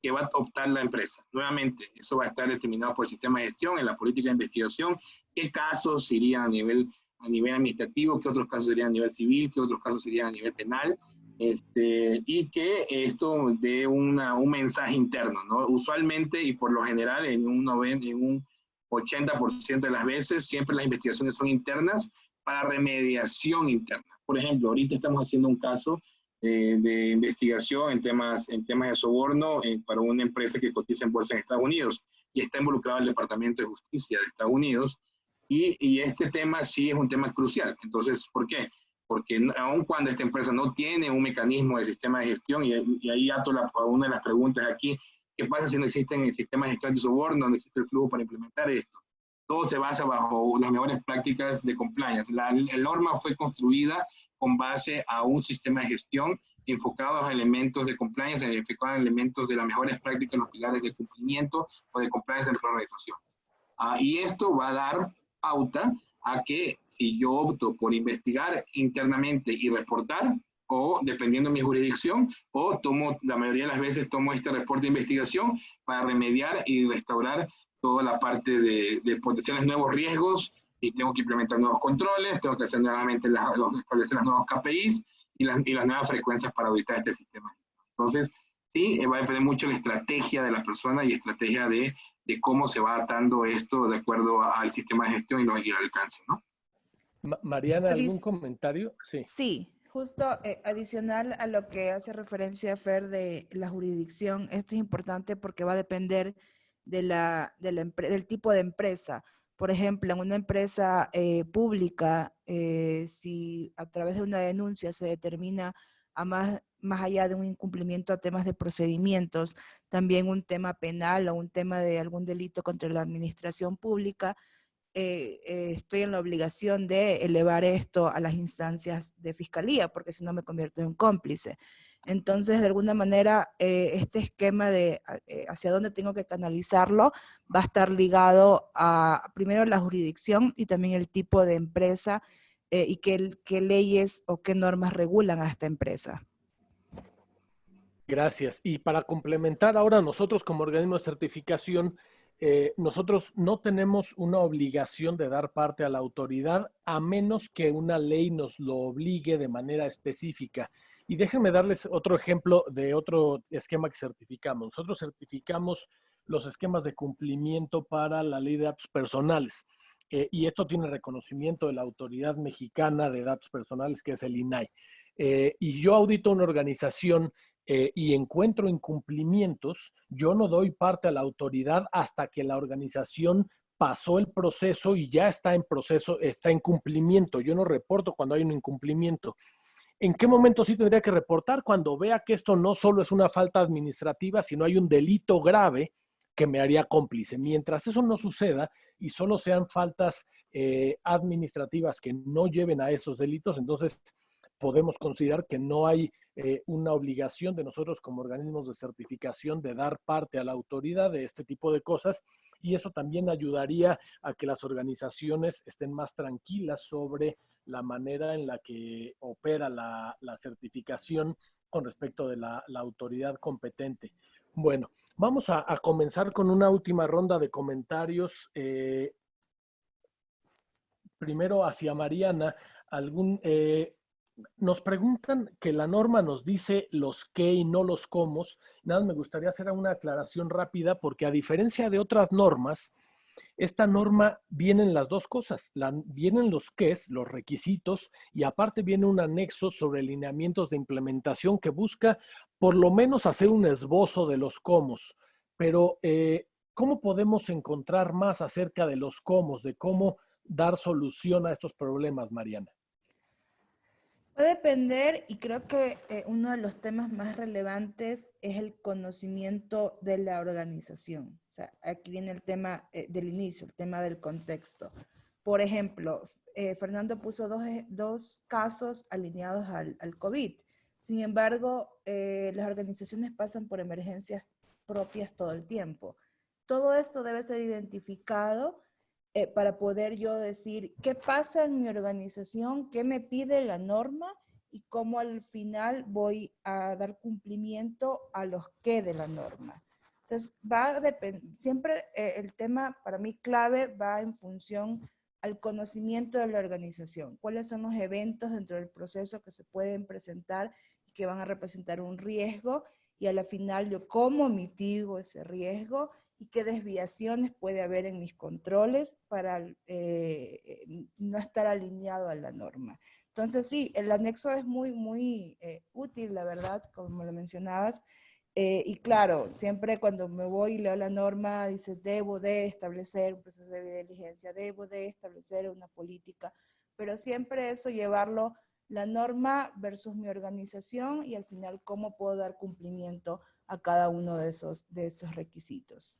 que va a optar la empresa. Nuevamente, eso va a estar determinado por el sistema de gestión, en la política de investigación, qué casos irían a nivel administrativo, qué otros casos irían a nivel civil, qué otros casos irían a nivel penal. Y que esto dé un mensaje interno, ¿no? Usualmente y por lo general en un 80% de las veces siempre las investigaciones son internas para remediación interna. Por ejemplo, ahorita estamos haciendo un caso de investigación en temas de soborno para una empresa que cotiza en bolsa en Estados Unidos y está involucrado el Departamento de Justicia de Estados Unidos y este tema sí es un tema crucial. Entonces, ¿por qué? Porque aun cuando esta empresa no tiene un mecanismo de sistema de gestión, y ahí ato una de las preguntas aquí, ¿qué pasa si no existen sistemas de gestión de soborno, no existe el flujo para implementar esto? Todo se basa bajo las mejores prácticas de compliance. La norma fue construida con base a un sistema de gestión enfocado a elementos de compliance, enfocado a elementos de las mejores prácticas, los pilares de cumplimiento o de compliance entre organizaciones. Y esto va a dar pauta a que si yo opto por investigar internamente y reportar, o dependiendo de mi jurisdicción, o la mayoría de las veces tomo este reporte de investigación para remediar y restaurar toda la parte de potenciales nuevos riesgos, y tengo que implementar nuevos controles, tengo que hacer nuevamente establecer los nuevos KPIs y las nuevas frecuencias para auditar este sistema. Entonces, sí, va a depender mucho de la estrategia de la persona y estrategia de cómo se va atando esto de acuerdo al sistema de gestión y el alcance, ¿no? Mariana, ¿algún comentario? Sí. Sí, justo adicional a lo que hace referencia Fer de la jurisdicción, esto es importante porque va a depender del tipo de empresa. Por ejemplo, en una empresa pública, si a través de una denuncia se determina más allá de un incumplimiento a temas de procedimientos, también un tema penal o un tema de algún delito contra la administración pública, estoy en la obligación de elevar esto a las instancias de fiscalía, porque si no me convierto en cómplice. Entonces, de alguna manera, este esquema de hacia dónde tengo que canalizarlo va a estar ligado a, primero, la jurisdicción y también el tipo de empresa y qué leyes o qué normas regulan a esta empresa. Gracias. Y para complementar, ahora nosotros como organismo de certificación, nosotros no tenemos una obligación de dar parte a la autoridad a menos que una ley nos lo obligue de manera específica. Y déjenme darles otro ejemplo de otro esquema que certificamos. Nosotros certificamos los esquemas de cumplimiento para la ley de datos personales. Y esto tiene reconocimiento de la Autoridad Mexicana de Datos Personales, que es el INAI. Y yo audito una organización y encuentro incumplimientos, yo no doy parte a la autoridad hasta que la organización pasó el proceso y ya está en proceso, está en cumplimiento. Yo no reporto cuando hay un incumplimiento. ¿En qué momento sí tendría que reportar? Cuando vea que esto no solo es una falta administrativa, sino hay un delito grave que me haría cómplice. Mientras eso no suceda y solo sean faltas administrativas que no lleven a esos delitos, entonces podemos considerar que no hay una obligación de nosotros como organismos de certificación de dar parte a la autoridad de este tipo de cosas, y eso también ayudaría a que las organizaciones estén más tranquilas sobre la manera en la que opera la certificación con respecto de la autoridad competente. Bueno, vamos a comenzar con una última ronda de comentarios. Primero hacia Mariana, nos preguntan que la norma nos dice los qué y no los cómo. Nada más me gustaría hacer una aclaración rápida porque a diferencia de otras normas, esta norma vienen las dos cosas. Vienen los qués, los requisitos, y aparte viene un anexo sobre lineamientos de implementación que busca por lo menos hacer un esbozo de los cómo. Pero, ¿cómo podemos encontrar más acerca de los cómo, de cómo dar solución a estos problemas, Mariana? Va a depender, y creo que uno de los temas más relevantes es el conocimiento de la organización. O sea, aquí viene el tema del inicio, el tema del contexto. Por ejemplo, Fernando puso dos casos alineados al COVID. Sin embargo, las organizaciones pasan por emergencias propias todo el tiempo. Todo esto debe ser identificado para poder yo decir qué pasa en mi organización, qué me pide la norma y cómo al final voy a dar cumplimiento a los qué de la norma. Entonces, siempre el tema para mí clave va en función al conocimiento de la organización. ¿Cuáles son los eventos dentro del proceso que se pueden presentar y que van a representar un riesgo? Y a la final yo cómo mitigo ese riesgo y qué desviaciones puede haber en mis controles para no estar alineado a la norma. Entonces sí, el anexo es muy útil, la verdad, como lo mencionabas. Y claro, siempre cuando me voy y leo la norma, dice, debo de establecer un proceso de diligencia, debo de establecer una política, pero siempre eso llevarlo la norma versus mi organización y al final cómo puedo dar cumplimiento a cada uno de estos requisitos.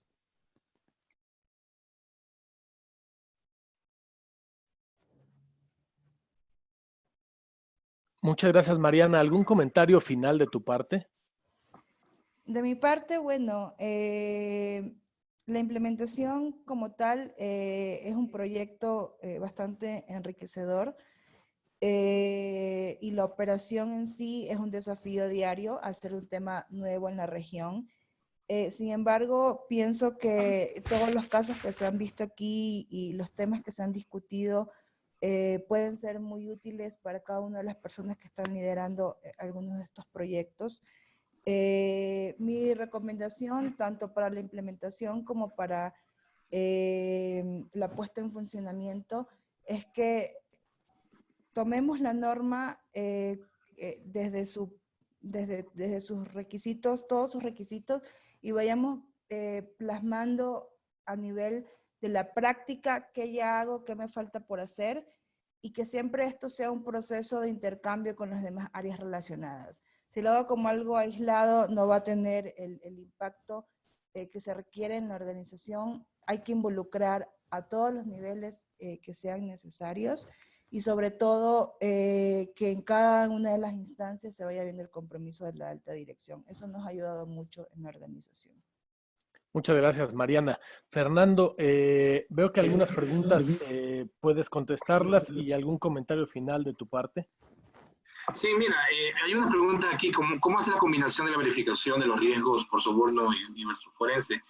Muchas gracias, Mariana. ¿Algún comentario final de tu parte? De mi parte, bueno, la implementación como tal es un proyecto bastante enriquecedor y la operación en sí es un desafío diario al ser un tema nuevo en la región. Sin embargo, pienso que todos los casos que se han visto aquí y los temas que se han discutido pueden ser muy útiles para cada una de las personas que están liderando algunos de estos proyectos. Mi recomendación, tanto para la implementación como para la puesta en funcionamiento, es que tomemos la norma desde sus requisitos, todos sus requisitos, y vayamos plasmando a nivel de la práctica qué ya hago, qué me falta por hacer, y que siempre esto sea un proceso de intercambio con las demás áreas relacionadas. Si lo hago como algo aislado, no va a tener el impacto que se requiere en la organización. Hay que involucrar a todos los niveles que sean necesarios y sobre todo que en cada una de las instancias se vaya viendo el compromiso de la alta dirección. Eso nos ha ayudado mucho en la organización. Muchas gracias, Mariana. Fernando, veo que algunas preguntas puedes contestarlas y algún comentario final de tu parte. Sí, mira, hay una pregunta aquí, ¿cómo hace la combinación de la verificación de los riesgos por soborno y versus forense?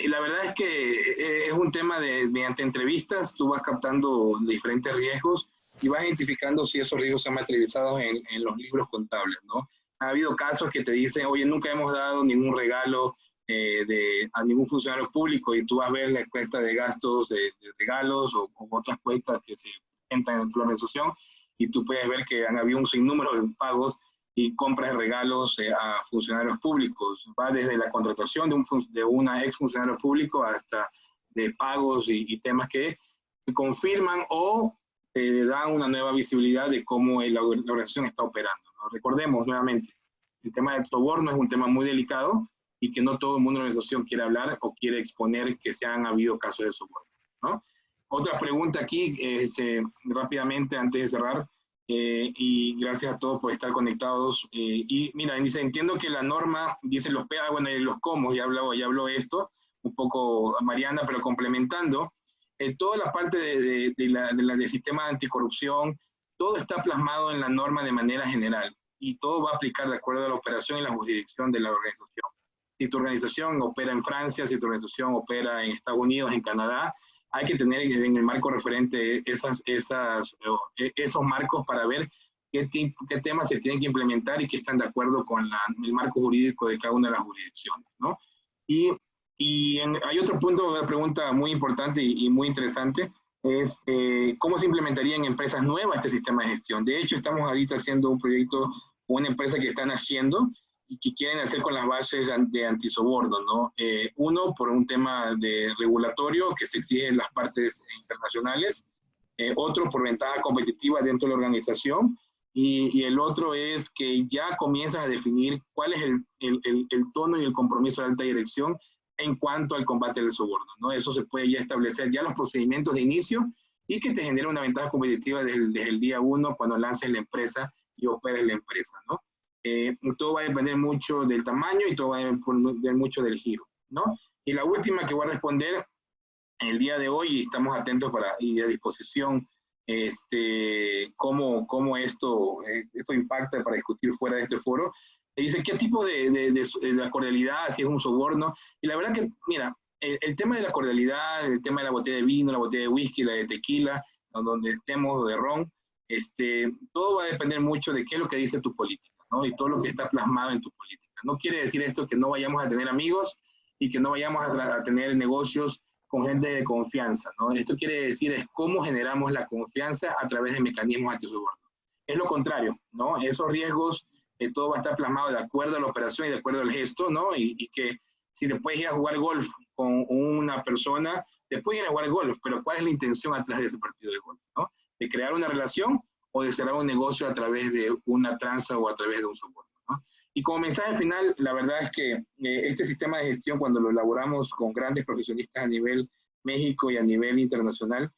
La verdad es que es un tema mediante entrevistas, tú vas captando diferentes riesgos y vas identificando si esos riesgos se han materializado en los libros contables, ¿no? Ha habido casos que te dicen, oye, nunca hemos dado ningún regalo a ningún funcionario público, y tú vas a ver la cuesta de gastos de regalos o otras cuentas que se presentan en tu organización, y tú puedes ver que han habido un sinnúmero de pagos y compras de regalos a funcionarios públicos. Va desde la contratación de una ex funcionario público hasta de pagos y temas que confirman o dan una nueva visibilidad de cómo la organización está operando, ¿no? Recordemos nuevamente, el tema del soborno es un tema muy delicado y que no todo el mundo de la organización quiere hablar o quiere exponer que se han habido casos de soborno, ¿no? Otra pregunta aquí, rápidamente antes de cerrar, y gracias a todos por estar conectados. Y mira, dice, entiendo que la norma, dice los PA, bueno, y los COMOS, ya habló esto, un poco Mariana, pero complementando, toda la parte del sistema de anticorrupción, todo está plasmado en la norma de manera general, y todo va a aplicar de acuerdo a la operación y la jurisdicción de la organización. Si tu organización opera en Francia, si tu organización opera en Estados Unidos, en Canadá, hay que tener en el marco referente esos marcos para ver qué temas se tienen que implementar y que están de acuerdo con el marco jurídico de cada una de las jurisdicciones, ¿no? Hay otro punto, una pregunta muy importante y muy interesante, es cómo se implementaría en empresas nuevas este sistema de gestión. De hecho, estamos ahorita haciendo un proyecto con una empresa que están haciendo y que quieren hacer con las bases de antisoborno, ¿no? Uno, por un tema de regulatorio que se exige en las partes internacionales, otro por ventaja competitiva dentro de la organización, y el otro es que ya comienzas a definir cuál es el tono y el compromiso de alta dirección en cuanto al combate del soborno, ¿no? Eso se puede ya establecer, ya los procedimientos de inicio, y que te genera una ventaja competitiva desde el día 1 cuando lances la empresa y operes la empresa, ¿no? Todo va a depender mucho del tamaño y todo va a depender mucho del giro, ¿no? Y la última que voy a responder el día de hoy, y estamos atentos y a disposición, cómo esto impacta para discutir fuera de este foro. Dice, ¿qué tipo de cordialidad, si es un soborno? Y la verdad que, mira, el tema de la cordialidad, el tema de la botella de vino, la botella de whisky, la de tequila, donde estemos, de ron, todo va a depender mucho de qué es lo que dice tu política, ¿no? Y todo lo que está plasmado en tu política. No quiere decir esto que no vayamos a tener amigos y que no vayamos a tener negocios con gente de confianza, ¿no? Esto quiere decir es cómo generamos la confianza a través de mecanismos antisoborno. Es lo contrario, ¿no? Esos riesgos, todo va a estar plasmado de acuerdo a la operación y de acuerdo al gesto, ¿no? Y que si te puedes ir a jugar golf con una persona, te puedes ir a jugar golf, pero ¿cuál es la intención atrás de ese partido de golf, ¿no? De crear una relación o de cerrar un negocio a través de una tranza o a través de un soborno, ¿no? Y como mensaje final, la verdad es que este sistema de gestión, cuando lo elaboramos con grandes profesionistas a nivel México y a nivel internacional,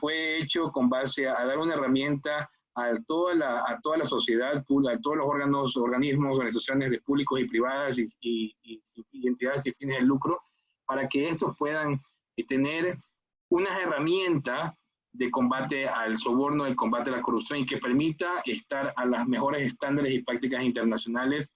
fue hecho con base a dar una herramienta a toda la sociedad, a todos los organismos, organizaciones de públicos y privadas y entidades sin fines de lucro, para que estos puedan tener unas herramientas de combate al soborno, de combate a la corrupción, y que permita estar a las mejores estándares y prácticas internacionales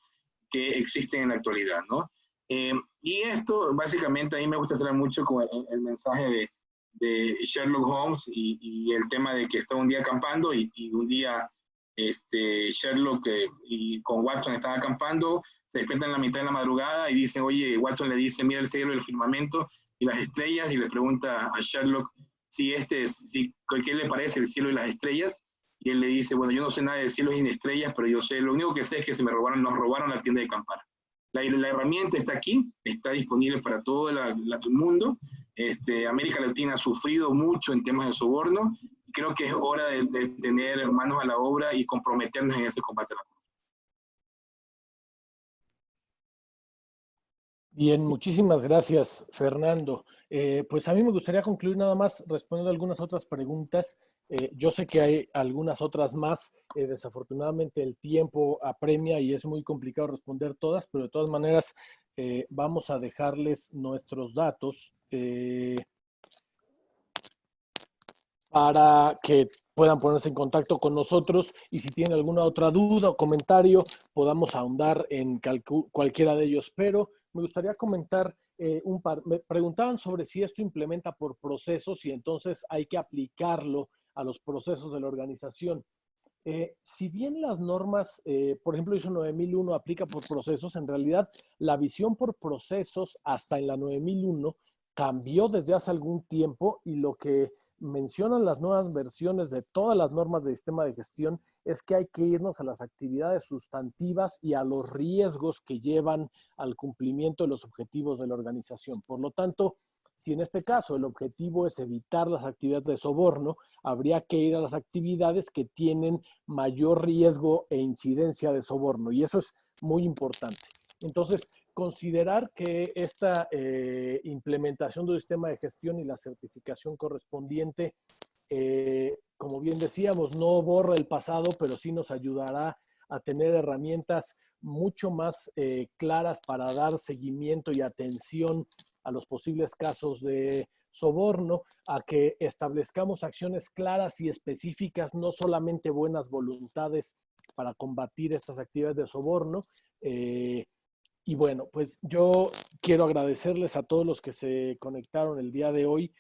que existen en la actualidad, ¿no? Y esto, básicamente, a mí me gusta hablar mucho con el mensaje de Sherlock Holmes y el tema de que está un día acampando y un día Sherlock y con Watson están acampando, se despiertan en la mitad de la madrugada y dicen, oye, Watson le dice, mira el cielo, el firmamento y las estrellas, y le pregunta a Sherlock ¿qué le parece el cielo y las estrellas? Y él le dice, bueno, yo no sé nada de cielos y de estrellas, pero lo único que sé es que nos robaron la tienda de acampar. La herramienta está aquí, está disponible para todo el mundo. América Latina ha sufrido mucho en temas de soborno, creo que es hora de tener manos a la obra y comprometernos en ese combate a la corrupción. Bien, muchísimas gracias, Fernando. Pues a mí me gustaría concluir nada más respondiendo algunas otras preguntas. Yo sé que hay algunas otras más. Desafortunadamente el tiempo apremia y es muy complicado responder todas, pero de todas maneras vamos a dejarles nuestros datos para que puedan ponerse en contacto con nosotros y si tienen alguna otra duda o comentario, podamos ahondar en cualquiera de ellos. Pero me gustaría comentar un par. Me preguntaban sobre si esto implementa por procesos y entonces hay que aplicarlo a los procesos de la organización. Si bien las normas, por ejemplo, ISO 9001 aplica por procesos, en realidad la visión por procesos hasta en la 9001 cambió desde hace algún tiempo y lo que mencionan las nuevas versiones de todas las normas de sistema de gestión es que hay que irnos a las actividades sustantivas y a los riesgos que llevan al cumplimiento de los objetivos de la organización. Por lo tanto, si en este caso el objetivo es evitar las actividades de soborno, habría que ir a las actividades que tienen mayor riesgo e incidencia de soborno, y eso es muy importante. Entonces, considerar que esta implementación del sistema de gestión y la certificación correspondiente, como bien decíamos, no borra el pasado, pero sí nos ayudará a tener herramientas mucho más claras para dar seguimiento y atención a los posibles casos de soborno, a que establezcamos acciones claras y específicas, no solamente buenas voluntades para combatir estas actividades de soborno. Y bueno, pues yo quiero agradecerles a todos los que se conectaron el día de hoy.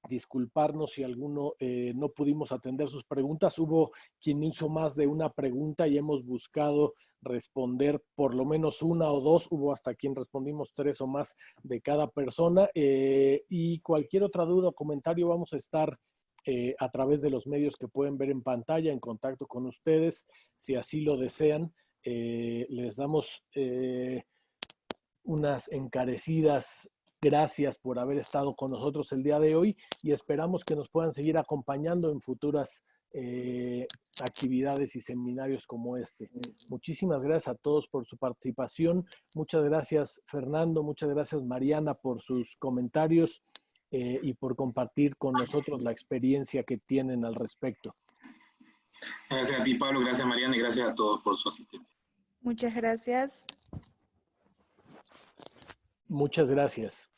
Disculparnos si alguno no pudimos atender sus preguntas. Hubo quien hizo más de una pregunta y hemos buscado responder por lo menos una o dos. Hubo hasta quien respondimos 3 o más de cada persona. Y cualquier otra duda o comentario vamos a estar a través de los medios que pueden ver en pantalla en contacto con ustedes, si así lo desean. Les damos unas encarecidas gracias por haber estado con nosotros el día de hoy y esperamos que nos puedan seguir acompañando en futuras actividades y seminarios como este. Muchísimas gracias a todos por su participación. Muchas gracias, Fernando. Muchas gracias, Mariana, por sus comentarios y por compartir con nosotros la experiencia que tienen al respecto. Gracias a ti, Pablo. Gracias, Mariana. Y gracias a todos por su asistencia. Muchas gracias. Muchas gracias.